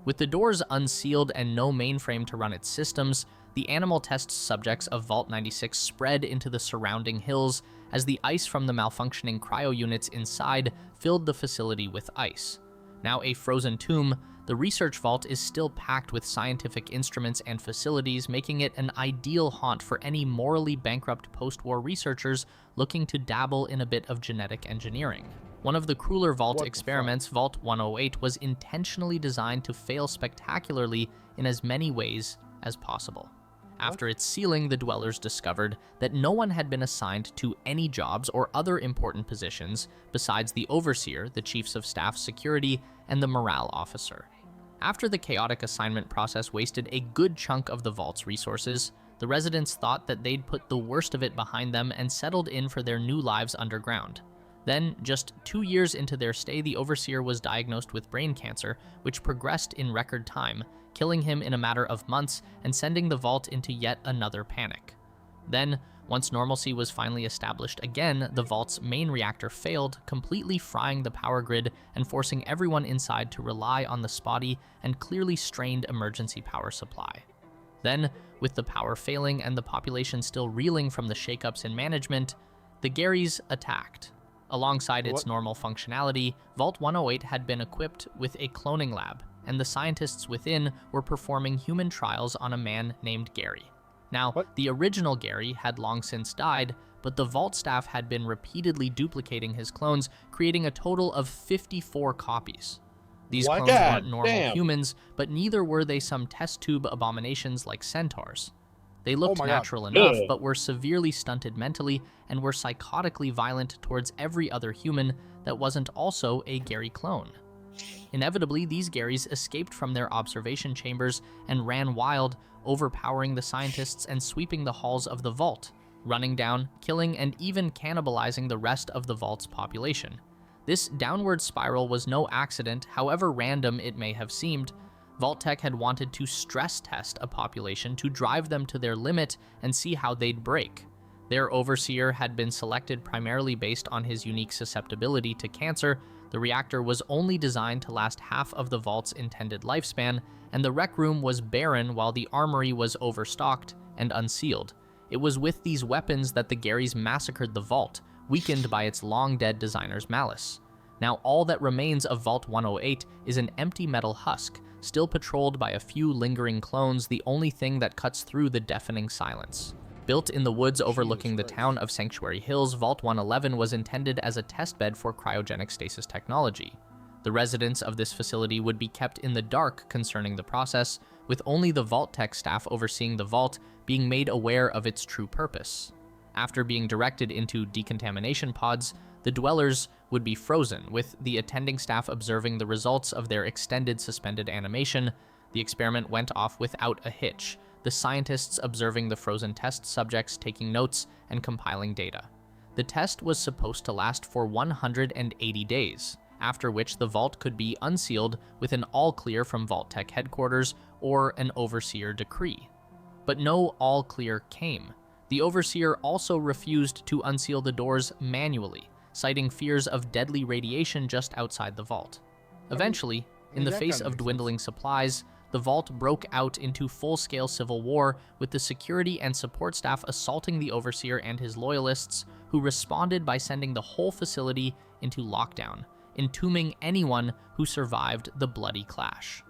With the doors unsealed and no mainframe to run its systems, the animal test subjects of Vault 96 spread into the surrounding hills as the ice from the malfunctioning cryo units inside filled the facility with ice. Now a frozen tomb, the research vault is still packed with scientific instruments and facilities, making it an ideal haunt for any morally bankrupt post-war researchers looking to dabble in a bit of genetic engineering. One of the crueler vault experiments, Vault 108, was intentionally designed to fail spectacularly in as many ways as possible. After its sealing, the dwellers discovered that no one had been assigned to any jobs or other important positions besides the overseer, the chiefs of staff security, and the morale officer. After the chaotic assignment process wasted a good chunk of the vault's resources, the residents thought that they'd put the worst of it behind them and settled in for their new lives underground. Then, just 2 years into their stay, the overseer was diagnosed with brain cancer, which progressed in record time, killing him in a matter of months and sending the vault into yet another panic. Then, once normalcy was finally established again, the vault's main reactor failed, completely frying the power grid and forcing everyone inside to rely on the spotty and clearly strained emergency power supply. Then, with the power failing and the population still reeling from the shakeups in management, the Garys attacked. Alongside its normal functionality, Vault 108 had been equipped with a cloning lab, and the scientists within were performing human trials on a man named Gary. Now, the original Gary had long since died, but the Vault staff had been repeatedly duplicating his clones, creating a total of 54 copies. These clones weren't normal humans, but neither were they some test tube abominations like centaurs. They looked natural enough, but were severely stunted mentally and were psychotically violent towards every other human that wasn't also a Gary clone. Inevitably, these Garys escaped from their observation chambers and ran wild, overpowering the scientists and sweeping the halls of the vault, running down, killing, and even cannibalizing the rest of the vault's population. This downward spiral was no accident, however random it may have seemed. Vault Tech had wanted to stress test a population to drive them to their limit and see how they'd break. Their overseer had been selected primarily based on his unique susceptibility to cancer. The reactor was only designed to last half of the vault's intended lifespan, and the rec room was barren while the armory was overstocked and unsealed. It was with these weapons that the Garys massacred the vault, weakened by its long-dead designer's malice. Now all that remains of Vault 108 is an empty metal husk, still patrolled by a few lingering clones, the only thing that cuts through the deafening silence. Built in the woods overlooking the town of Sanctuary Hills, Vault 111 was intended as a testbed for cryogenic stasis technology. The residents of this facility would be kept in the dark concerning the process, with only the Vault Tech staff overseeing the vault being made aware of its true purpose. After being directed into decontamination pods, the dwellers would be frozen, with the attending staff observing the results of their extended suspended animation. The experiment went off without a hitch, the scientists observing the frozen test subjects, taking notes, and compiling data. The test was supposed to last for 180 days, after which the vault could be unsealed with an all-clear from Vault Tech headquarters or an overseer decree. But no all-clear came. The overseer also refused to unseal the doors manually, citing fears of deadly radiation just outside the vault. Eventually, in the face of dwindling supplies, the vault broke out into full-scale civil war, with the security and support staff assaulting the overseer and his loyalists, who responded by sending the whole facility into lockdown, entombing anyone who survived the bloody clash.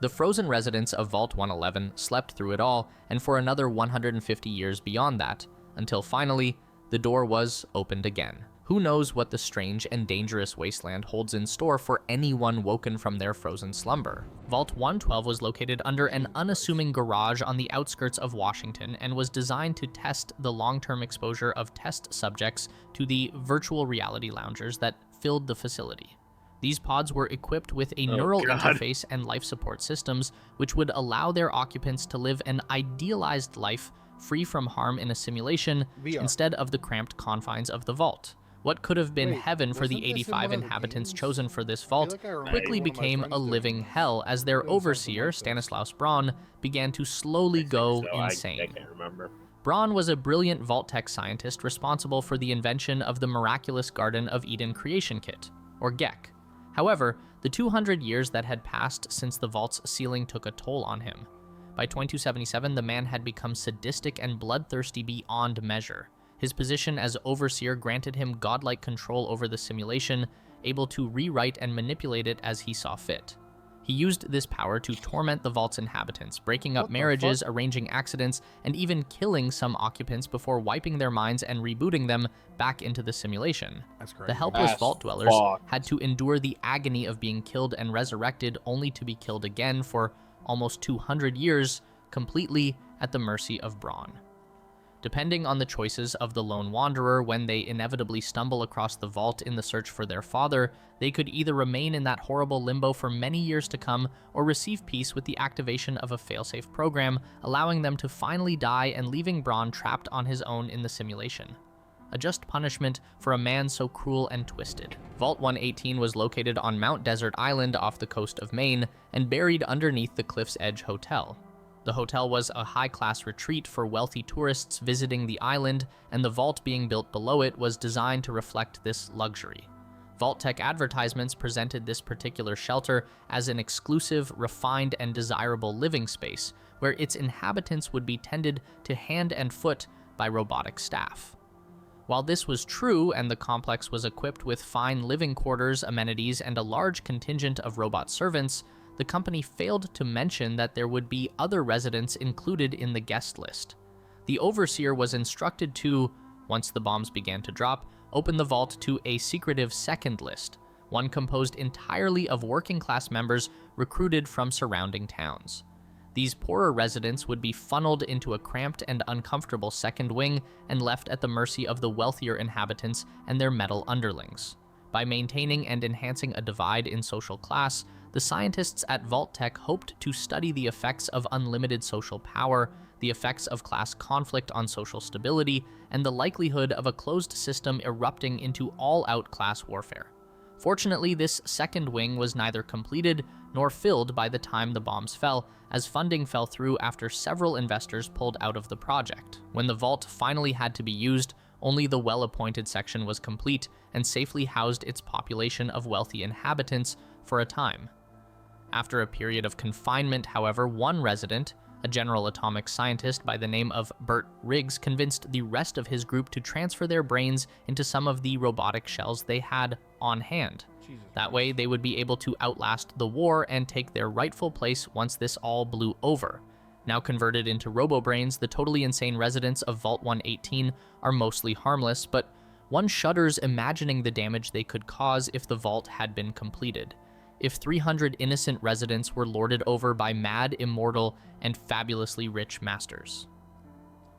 The frozen residents of Vault 111 slept through it all, and for another 150 years beyond that, until finally, the door was opened again. Who knows what the strange and dangerous wasteland holds in store for anyone woken from their frozen slumber? Vault 112 was located under an unassuming garage on the outskirts of Washington and was designed to test the long-term exposure of test subjects to the virtual reality loungers that filled the facility. These pods were equipped with a neural interface and life support systems, which would allow their occupants to live an idealized life free from harm in a simulation instead of the cramped confines of the vault. What could have been heaven for the 85 inhabitants chosen for this vault quickly became a living hell as their overseer, Stanislaus Braun, began to slowly go insane. I can't remember. Braun was a brilliant Vault-Tec scientist responsible for the invention of the miraculous Garden of Eden creation kit, or GECK. However, the 200 years that had passed since the vault's ceiling took a toll on him. By 2277, the man had become sadistic and bloodthirsty beyond measure. His position as overseer granted him godlike control over the simulation, able to rewrite and manipulate it as he saw fit. He used this power to torment the vault's inhabitants, breaking up marriages, arranging accidents, and even killing some occupants before wiping their minds and rebooting them back into the simulation. The helpless vault dwellers had to endure the agony of being killed and resurrected, only to be killed again for almost 200 years, completely at the mercy of Braun. Depending on the choices of the lone wanderer when they inevitably stumble across the vault in the search for their father, they could either remain in that horrible limbo for many years to come or receive peace with the activation of a failsafe program, allowing them to finally die and leaving Braun trapped on his own in the simulation. A just punishment for a man so cruel and twisted. Vault 118 was located on Mount Desert Island off the coast of Maine and buried underneath the Cliff's Edge Hotel. The hotel was a high-class retreat for wealthy tourists visiting the island, and the vault being built below it was designed to reflect this luxury. Vault-Tec advertisements presented this particular shelter as an exclusive, refined, and desirable living space, where its inhabitants would be tended to hand and foot by robotic staff. While this was true and the complex was equipped with fine living quarters, amenities, and a large contingent of robot servants, the company failed to mention that there would be other residents included in the guest list. The overseer was instructed to, once the bombs began to drop, open the vault to a secretive second list, one composed entirely of working-class members recruited from surrounding towns. These poorer residents would be funneled into a cramped and uncomfortable second wing and left at the mercy of the wealthier inhabitants and their metal underlings. By maintaining and enhancing a divide in social class, the scientists at Vault-Tec hoped to study the effects of unlimited social power, the effects of class conflict on social stability, and the likelihood of a closed system erupting into all-out class warfare. Fortunately, this second wing was neither completed nor filled by the time the bombs fell, as funding fell through after several investors pulled out of the project. When the vault finally had to be used, only the well-appointed section was complete and safely housed its population of wealthy inhabitants for a time. After a period of confinement, however, one resident, a General Atomics scientist by the name of Bert Riggs, convinced the rest of his group to transfer their brains into some of the robotic shells they had on hand. That way, they would be able to outlast the war and take their rightful place once this all blew over. Now converted into robo-brains, the totally insane residents of Vault 118 are mostly harmless, but one shudders imagining the damage they could cause if the vault had been completed. If 300 innocent residents were lorded over by mad, immortal, and fabulously rich masters.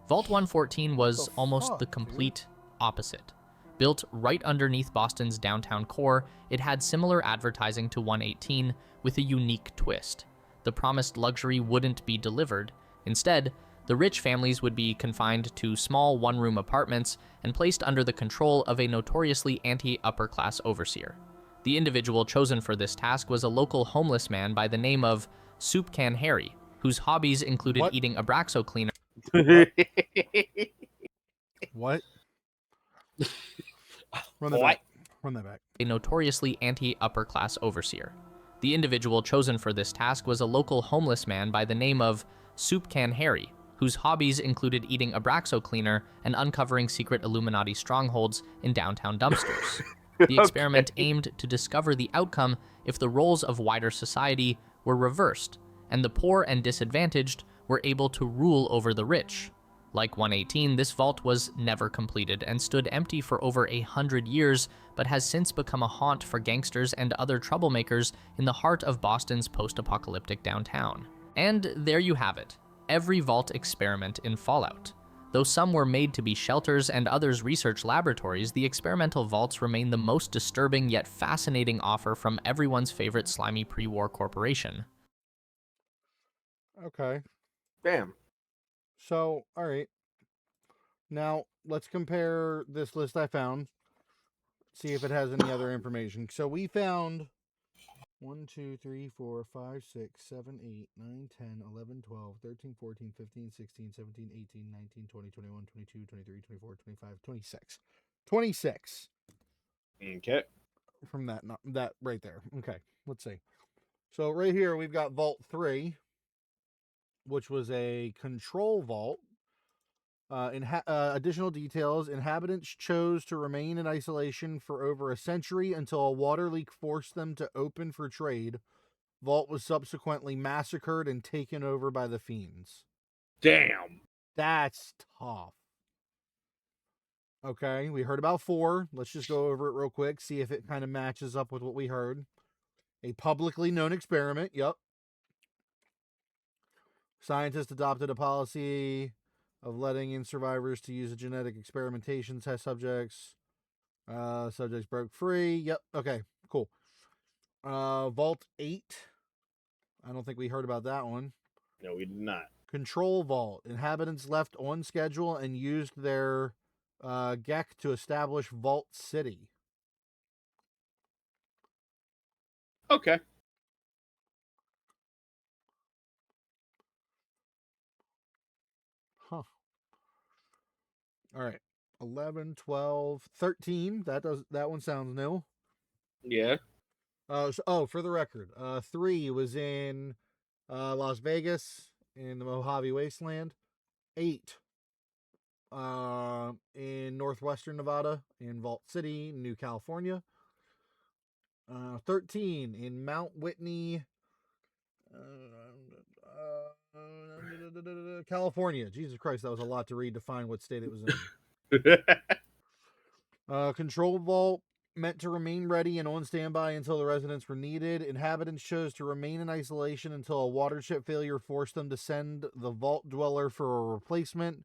Vault 114 was almost the complete opposite. Built right underneath Boston's downtown core, it had similar advertising to 118 with a unique twist. The promised luxury wouldn't be delivered. Instead, the rich families would be confined to small one-room apartments and placed under the control of a notoriously anti-upper-class overseer. The individual chosen for this task was a local homeless man by the name of Soup Can Harry, whose hobbies included eating Abraxo cleaner. What? Run that back. Run that back. A notoriously anti-upper-class overseer. The individual chosen for this task was a local homeless man by the name of Soup Can Harry, whose hobbies included eating Abraxo cleaner and uncovering secret Illuminati strongholds in downtown dumpsters. The experiment aimed to discover the outcome if the roles of wider society were reversed, and the poor and disadvantaged were able to rule over the rich. Like 118, this vault was never completed and stood empty for over 100 years, but has since become a haunt for gangsters and other troublemakers in the heart of Boston's post-apocalyptic downtown. And there you have it, every vault experiment in Fallout. Though some were made to be shelters and others research laboratories, the experimental vaults remain the most disturbing yet fascinating offer from everyone's favorite slimy pre-war corporation. Okay. Damn. So, all right. Now, let's compare this list I found. See if it has any other information. So we found 1, 2, 3, 4, 5, 6, 7, 8, 9, 10, 11, 12, 13, 14, 15, 16, 17, 18, 19, 20, 21, 22, 23, 24, 25, 26. 26. Okay. From that right there. Okay, let's see. So right here we've got Vault 3, which was a control vault. Additional details. Inhabitants chose to remain in isolation for over a century until a water leak forced them to open for trade. Vault was subsequently massacred and taken over by the fiends. Damn. That's tough. Okay, we heard about 4. Let's just go over it real quick, see if it kind of matches up with what we heard. A publicly known experiment. Yep. Scientists adopted a policy of letting in survivors to use a genetic experimentation test subjects. Subjects broke free. Yep. Okay, cool. Vault 8. I don't think we heard about that one. No, we did not. Control Vault. Inhabitants left on schedule and used their GEC to establish Vault City. Okay. Huh. All right. 11, 12, 13. That one sounds new. Yeah. For the record, 3 was in Las Vegas in the Mojave Wasteland. 8 in northwestern Nevada in Vault City, New California. 13 in Mount Whitney, California. Jesus Christ, that was a lot to read to find what state it was in. Control Vault meant to remain ready and on standby until the residents were needed. Inhabitants chose to remain in isolation until a watership failure forced them to send the Vault Dweller for a replacement.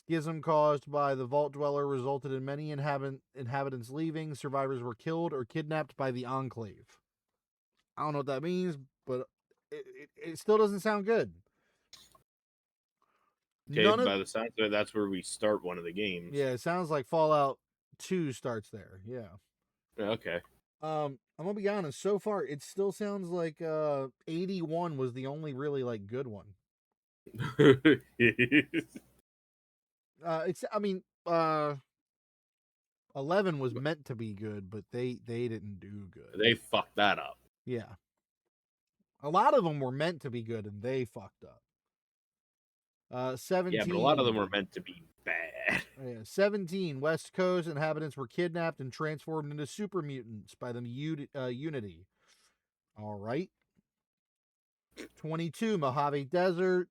Schism caused by the Vault Dweller resulted in many inhabitants leaving. Survivors were killed or kidnapped by the Enclave. I don't know what that means, but it still doesn't sound good. Okay, by the sounds of it, that's where we start one of the games. Yeah, it sounds like Fallout 2 starts there. Yeah. Okay. I'm gonna be honest. So far, it still sounds like 81 was the only really like good one. It's. I mean, 11 was meant to be good, but they didn't do good. They fucked that up. Yeah. A lot of them were meant to be good, and they fucked up. 17. Yeah, but a lot of them were meant to be bad. 17. West Coast inhabitants were kidnapped and transformed into super mutants by the Unity. All right. 22. Mojave Desert.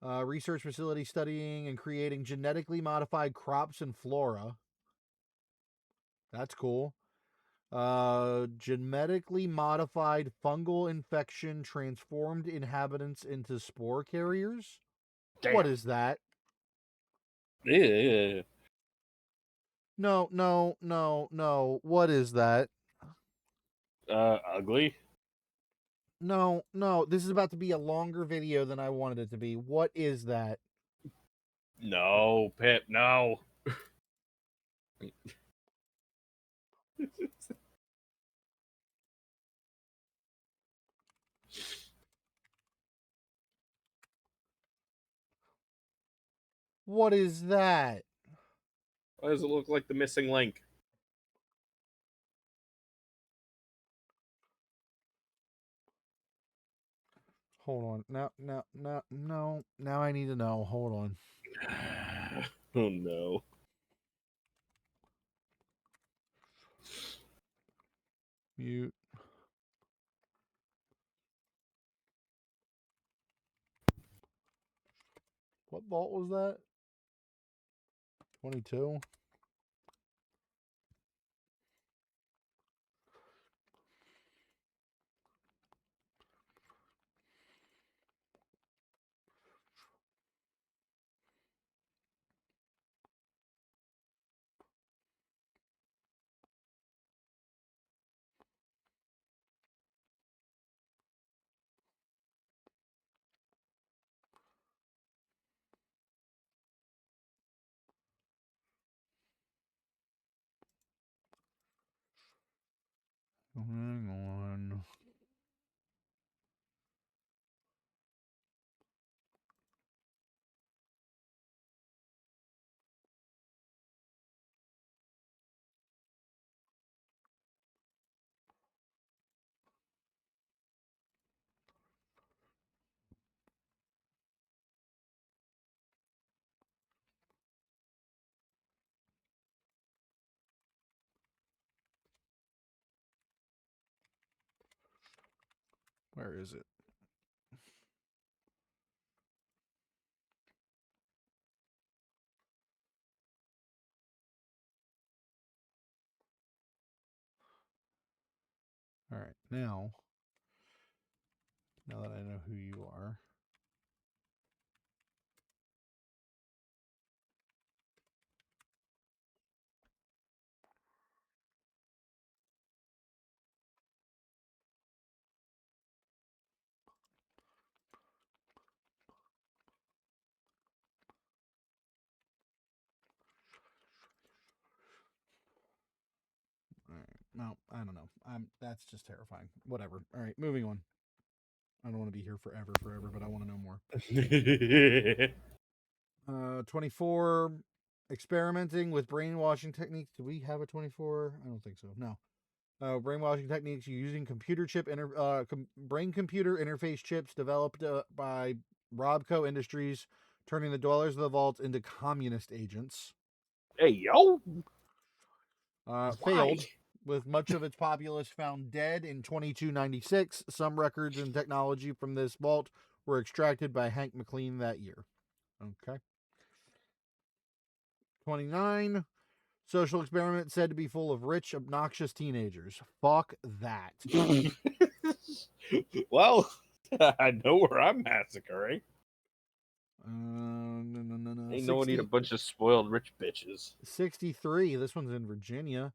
Research facility studying and creating genetically modified crops and flora. That's cool. Genetically modified fungal infection transformed inhabitants into spore carriers. Damn. What is that? Yeah. No. What is that? Ugly. No. This is about to be a longer video than I wanted it to be. What is that? No, Pip, no. What is that? Why does it look like the missing link? Hold on. No. Now I need to know. Hold on. Oh no. Mute. What vault was that? 22. Hang on. Where is it? All right, now that I know who you are. All right. No, I don't know. That's just terrifying. Whatever. All right, moving on. I don't want to be here forever, but I want to know more. 24, experimenting with brainwashing techniques. Do we have a 24? I don't think so. No. Brainwashing techniques using brain-computer interface chips developed by Robco Industries, turning the dwellers of the vault into communist agents. Hey, yo! Failed, with much of its populace found dead in 2296. Some records and technology from this vault were extracted by Hank McLean that year. Okay. 29. Social experiment said to be full of rich, obnoxious teenagers. Fuck that. Well, I know where I'm massacring. No. Ain't no one need a bunch of spoiled rich bitches. 63. This one's in Virginia.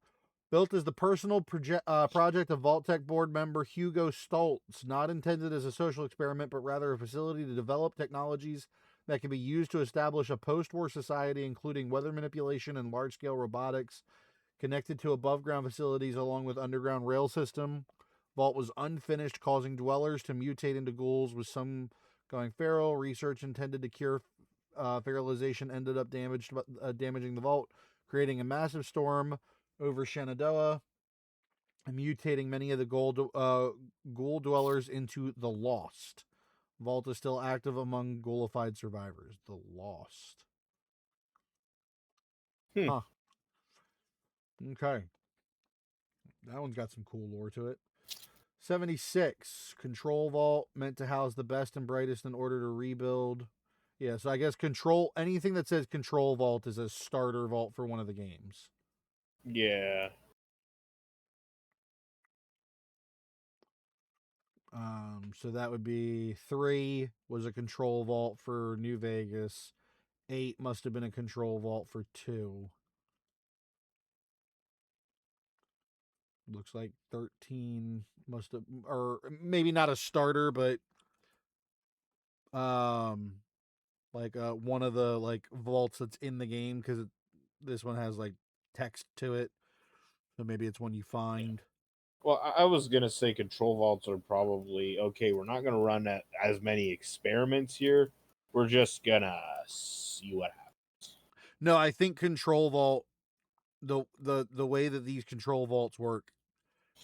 Built as the personal project of Vault-Tec board member Hugo Stoltz. Not intended as a social experiment, but rather a facility to develop technologies that can be used to establish a post-war society, including weather manipulation and large-scale robotics, connected to above-ground facilities along with underground rail system. Vault was unfinished, causing dwellers to mutate into ghouls, with some going feral. Research intended to cure feralization ended up damaging the vault, creating a massive storm over Shenandoah, and mutating many of the ghoul dwellers into the Lost. Vault is still active among ghoulified survivors. The Lost. Huh. Okay. That one's got some cool lore to it. 76. Control Vault, meant to house the best and brightest in order to rebuild. Yeah, so I guess anything that says Control Vault is a starter vault for one of the games. Yeah. So that would be 3 was a Control Vault for New Vegas. 8 must have been a Control Vault for 2. Looks like 13 must have, or maybe not a starter, but like one of the like vaults that's in the game, because this one has like text to it, so maybe it's one you find. Well, I was gonna say control vaults are probably okay. We're not gonna run as many experiments here. We're just gonna see what happens. No, I think Control Vault, the way that these Control Vaults work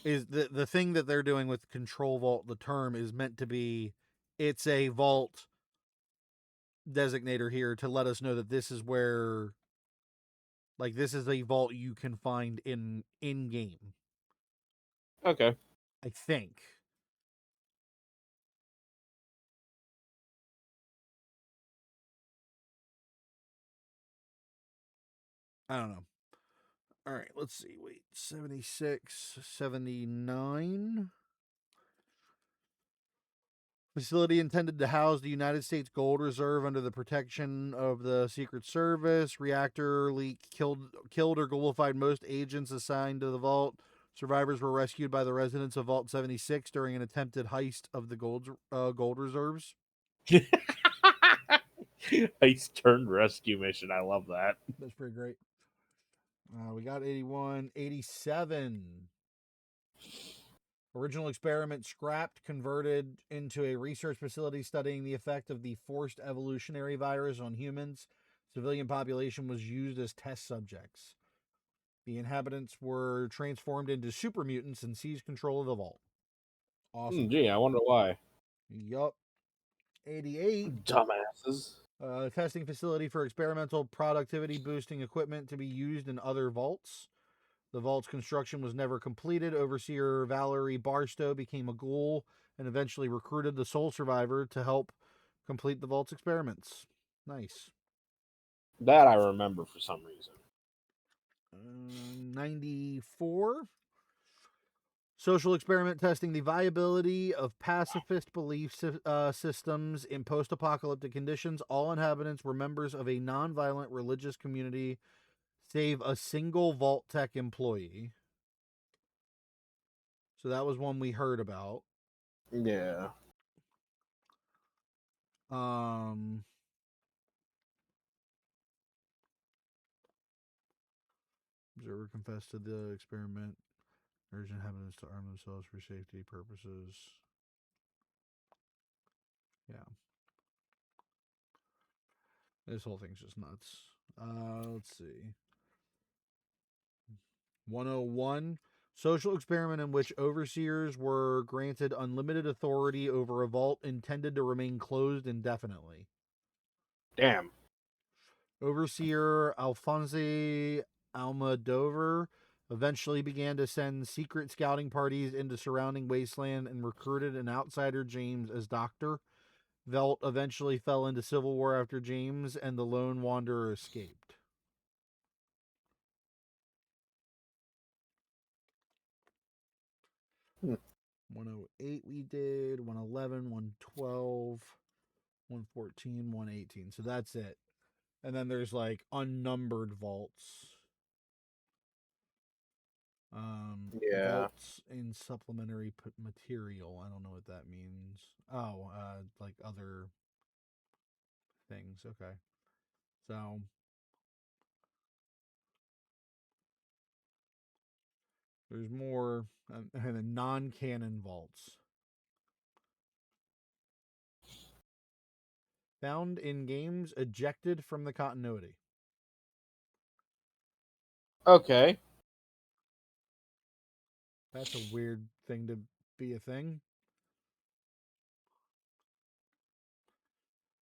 is the thing that they're doing with Control Vault. The term is meant to be, it's a vault designator here to let us know that this is where, like, this is a vault you can find in game. Okay. I think. I don't know. All right, let's see. Wait, 76, 79. Facility intended to house the United States Gold Reserve under the protection of the Secret Service. Reactor leak killed or gullified most agents assigned to the vault. Survivors were rescued by the residents of Vault 76 during an attempted heist of the gold reserves. Heist turned rescue mission. I love that. That's pretty great. We got 81, 87. Original experiment scrapped, converted into a research facility studying the effect of the forced evolutionary virus on humans. Civilian population was used as test subjects. The inhabitants were transformed into super mutants and seized control of the vault. Awesome. Gee, I wonder why. Yup. 88. Dumbasses. Testing facility for experimental productivity boosting equipment to be used in other vaults. The vault's construction was never completed. Overseer Valerie Barstow became a ghoul and eventually recruited the sole survivor to help complete the vault's experiments. Nice. That I remember for some reason. 94. Social experiment testing the viability of pacifist belief systems in post-apocalyptic conditions. All inhabitants were members of a non-violent religious community, save a single Vault Tech employee. So that was one we heard about. Yeah. Observer confessed to the experiment, urged inhabitants to arm themselves for safety purposes. Yeah. This whole thing's just nuts. Let's see. 101. Social experiment in which overseers were granted unlimited authority over a vault intended to remain closed indefinitely. Damn. Overseer Alphonse Almodovar eventually began to send secret scouting parties into surrounding wasteland and recruited an outsider, James, as doctor. Vault eventually fell into civil war after James and the lone wanderer escaped. Hmm. 108 we did, 111, 112, 114, 118. So that's it. And then there's like unnumbered vaults. Yeah. Vaults in supplementary material. I don't know what that means. Oh, like other things. Okay. So there's more and non-canon vaults. Found in games ejected from the continuity. Okay. That's a weird thing to be a thing.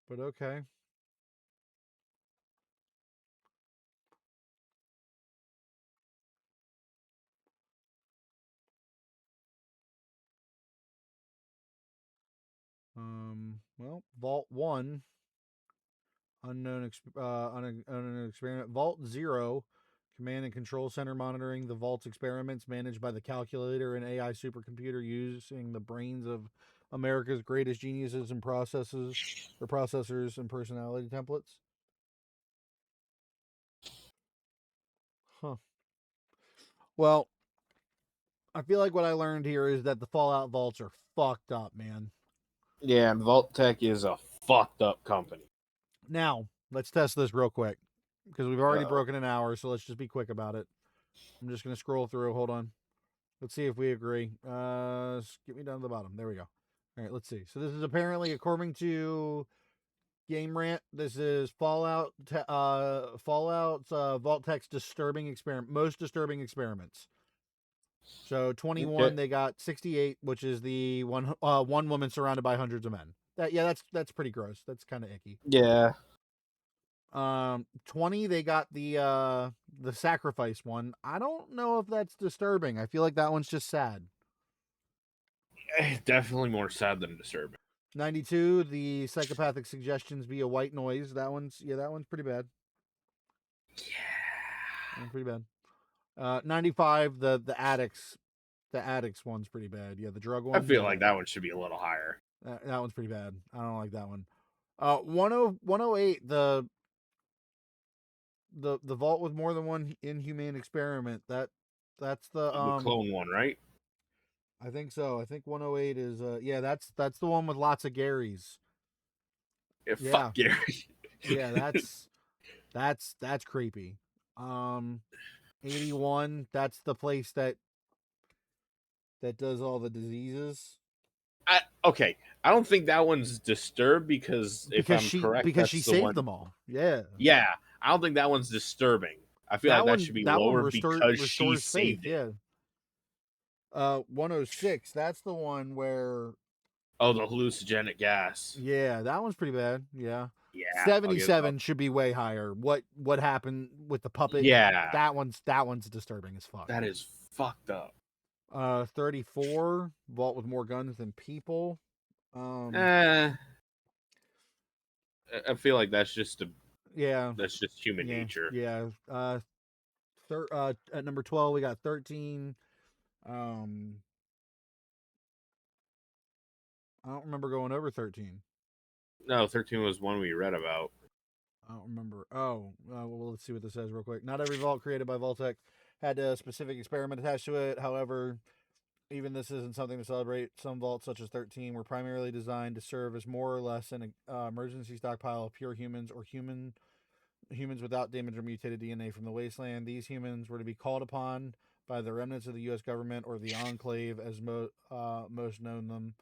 But okay. Well, Vault 1, unknown experiment. Vault 0, command and control center monitoring the Vault's experiments managed by the calculator and AI supercomputer using the brains of America's greatest geniuses and processors and personality templates. Huh. Well, I feel like what I learned here is that the Fallout vaults are fucked up, man. Yeah, Vault Tech is a fucked up company. Now, let's test this real quick because we've already broken an hour, so let's just be quick about it. I'm just going to scroll through. Hold on. Let's see if we agree. Get me down to the bottom. There we go. All right, let's see. So this is apparently, according to Game Rant, this is Fallout's Vault Tech's most disturbing experiments. So 21, Okay. they got 68, which is the one woman surrounded by hundreds of men. That's pretty gross. That's kind of icky. Yeah. 20, they got the sacrifice one. I don't know if that's disturbing. I feel like that one's just sad. Definitely more sad than disturbing. 92, the psychopathic suggestions via white noise. That one's pretty bad. Pretty bad. 95, the addicts. The addicts one's pretty bad. Yeah, the drug one. I feel yeah. like that one should be a little higher. That one's pretty bad. I don't like that one. 108, the vault with more than one inhumane experiment. That's the clone one, right? I think so. I think 108 is yeah, that's the one with lots of Garys. Yeah, fuck Gary. Yeah, that's creepy. 81, that's the place that does all the diseases. Okay, I don't think that one's disturbed because if I'm correct, because that's she the saved one... them all. Yeah. Yeah, I don't think that one's disturbing. I feel like that should be lower because she saved it. Yeah. 106, that's the one where... Oh, the hallucinogenic gas. Yeah, that one's pretty bad. Yeah. Yeah. 77 should be way higher. What happened with the puppet? Yeah. That one's disturbing as fuck. That is fucked up. 34, vault with more guns than people. I feel like that's just that's just human nature. Yeah. At number 12 we got 13. I don't remember going over 13. No, 13 was one we read about. I don't remember. Oh, well, let's see what this says real quick. Not every vault created by Vault-Tec had a specific experiment attached to it. However, even this isn't something to celebrate. Some vaults, such as 13, were primarily designed to serve as more or less an emergency stockpile of pure humans or humans without damaged or mutated DNA from the wasteland. These humans were to be called upon by the remnants of the U.S. government or the Enclave, as most known them,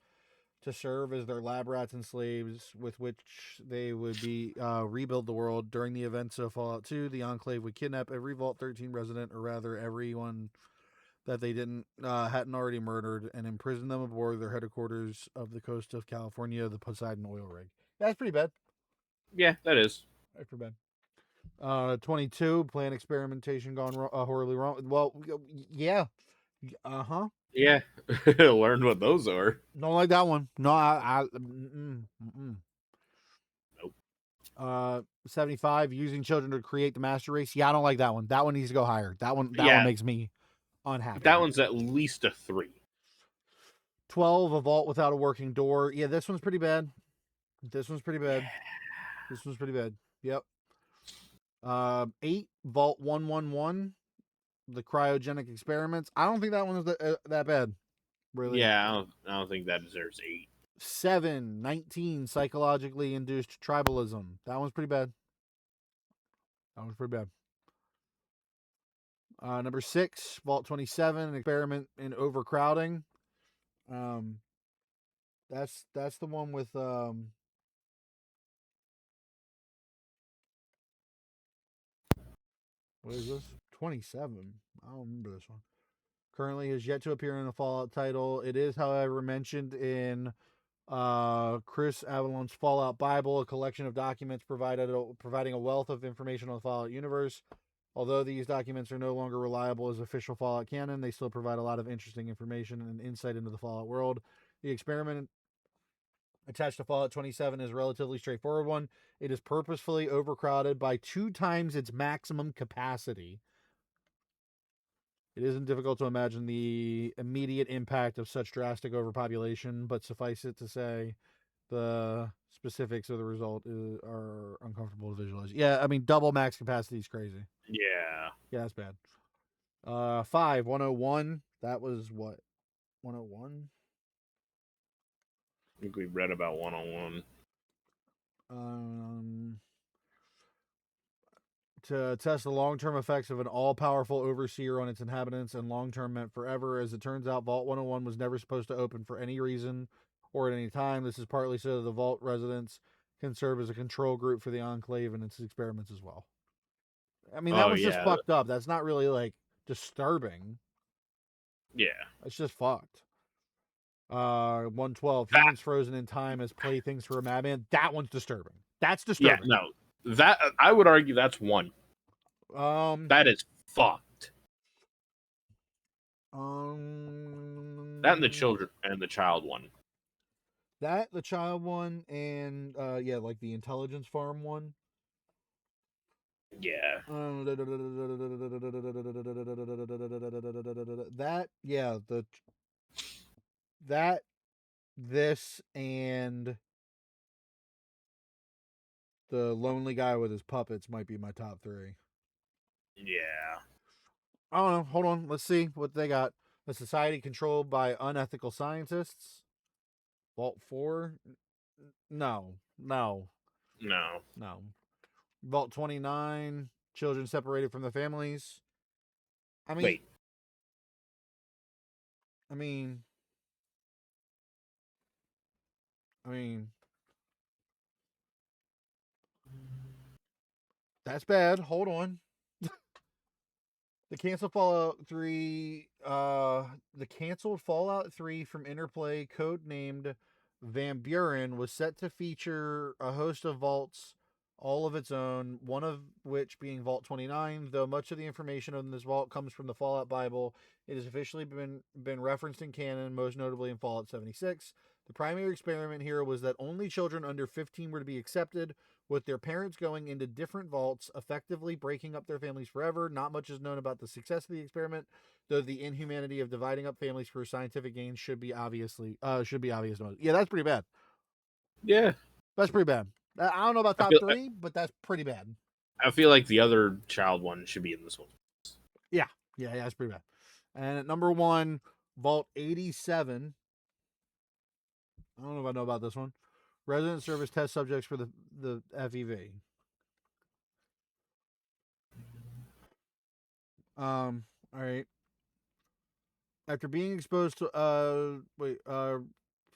to serve as their lab rats and slaves with which they would be rebuild the world. During the events of Fallout 2, the Enclave would kidnap every Vault 13 resident, or rather everyone that they hadn't already murdered, and imprison them aboard their headquarters of the coast of California, the Poseidon oil rig. That's pretty bad. Yeah, that is. That's pretty bad. 22, plant experimentation gone horribly wrong. Well, yeah. Yeah. Learned what those are. Don't like that one. No, Nope. 75, using children to create the master race. Yeah, I don't like that one. That one needs to go higher. That one makes me unhappy. That one's at least a 3. 12, a vault without a working door. Yeah, this one's pretty bad. Yep. 8, vault 111, the cryogenic experiments. I don't think that one is that bad. Really. Yeah, I don't think that deserves 8. 7, 19, psychologically induced tribalism. That one's pretty bad. Number 6, Vault 27, an experiment in overcrowding. That's the one with what is this? 27. I don't remember this one. Currently has yet to appear in the Fallout title. It is, however, mentioned in Chris Avalon's Fallout Bible, a collection of documents providing a wealth of information on the Fallout universe. Although these documents are no longer reliable as official Fallout canon, they still provide a lot of interesting information and insight into the Fallout world. The experiment attached to Fallout 27 is a relatively straightforward one. It is purposefully overcrowded by 2 times its maximum capacity. It isn't difficult to imagine the immediate impact of such drastic overpopulation, but suffice it to say, the specifics of the result are uncomfortable to visualize. Yeah, I mean, double max capacity is crazy. Yeah. Yeah, that's bad. 5, 101. That was what? 101? I think we read about 101. To test the long-term effects of an all-powerful overseer on its inhabitants, and long-term meant forever. As it turns out, Vault 101 was never supposed to open for any reason or at any time. This is partly so that the Vault residents can serve as a control group for the Enclave and its experiments as well. I mean, that was just fucked up. That's not really, like, disturbing. Yeah. It's just fucked. 112, humans frozen in time as playthings for a madman. That one's disturbing. That's disturbing. Yeah, no. That, I would argue that's 1. That is fucked. That and the children and the child one. That, the child one, and like the intelligence farm one. Yeah. This and the lonely guy with his puppets might be my top 3. Yeah. I don't know. Hold on. Let's see what they got. A society controlled by unethical scientists. Vault 4? No. No. Vault 29. Children separated from their families. I mean, Wait. I mean, that's bad. Hold on. The canceled Fallout 3 from Interplay, codenamed Van Buren, was set to feature a host of vaults all of its own, one of which being Vault 29. Though much of the information on this vault comes from the Fallout Bible, it has officially been referenced in canon, most notably in Fallout 76. The primary experiment here was that only children under 15 were to be accepted, with their parents going into different vaults, effectively breaking up their families forever. Not much is known about the success of the experiment, though the inhumanity of dividing up families for scientific gain should be obvious. Yeah, that's pretty bad. Yeah. That's pretty bad. I don't know about top 3, but that's pretty bad. I feel like the other child one should be in this one. Yeah, that's pretty bad. And at number 1, Vault 87. I don't know if I know about this one. Resident service test subjects for the FEV. All right. After being exposed to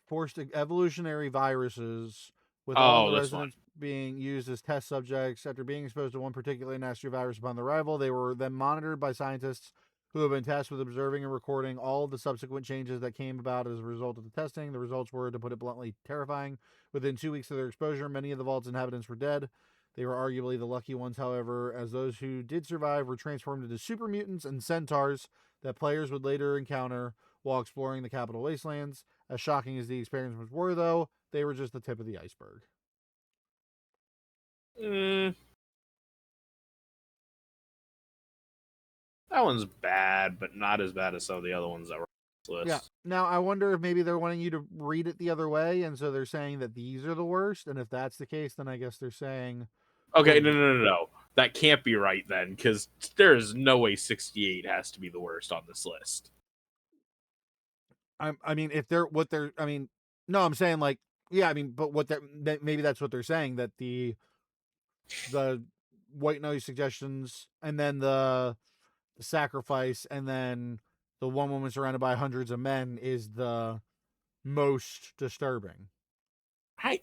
forced evolutionary viruses, with all the residents being used as test subjects. After being exposed to one particularly nasty virus upon their arrival, they were then monitored by scientists who have been tasked with observing and recording all of the subsequent changes that came about as a result of the testing. The results were, to put it bluntly, terrifying. Within 2 weeks of their exposure, many of the vault's inhabitants were dead. They were arguably the lucky ones, however, as those who did survive were transformed into super mutants and centaurs that players would later encounter while exploring the capital wastelands. As shocking as the experiments were, though, they were just the tip of the iceberg. That one's bad, but not as bad as some of the other ones that were on this list. Yeah. Now, I wonder if maybe they're wanting you to read it the other way, and so they're saying that these are the worst, and if that's the case, then I guess they're saying... Okay, no. That can't be right, then, because there is no way 68 has to be the worst on this list. I mean, if they're... No, I'm saying, like... Yeah, I mean, but maybe that's what they're saying, that the white noise suggestions, and then the sacrifice, and then the one woman surrounded by hundreds of men is the most disturbing. I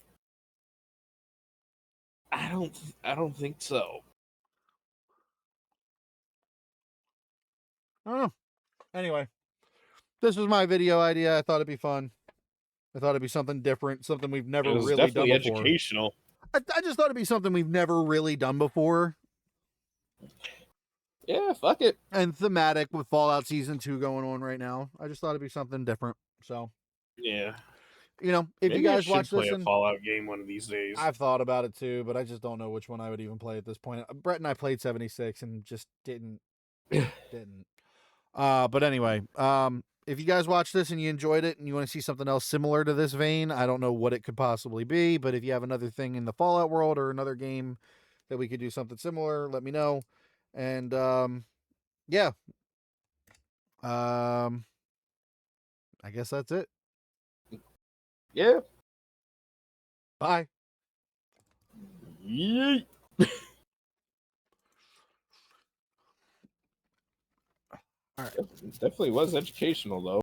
don't think so. I don't know. Anyway, this was my video idea. I thought it'd be fun. I thought it'd be something different, something we've never really done before. Educational. I just thought it'd be something we've never really done before. Yeah, fuck it. And thematic with Fallout Season 2 going on right now. I just thought it'd be something different. So, yeah. You know, if maybe you guys watch play this, a Fallout game one of these days. I've thought about it too, but I just don't know which one I would even play at this point. Brett and I played 76 and just didn't. But anyway, if you guys watch this and you enjoyed it and you want to see something else similar to this vein, I don't know what it could possibly be, but if you have another thing in the Fallout world or another game that we could do something similar, let me know. And yeah. I guess that's it. Yeah. Bye. Yeet. All right. It definitely was educational, though.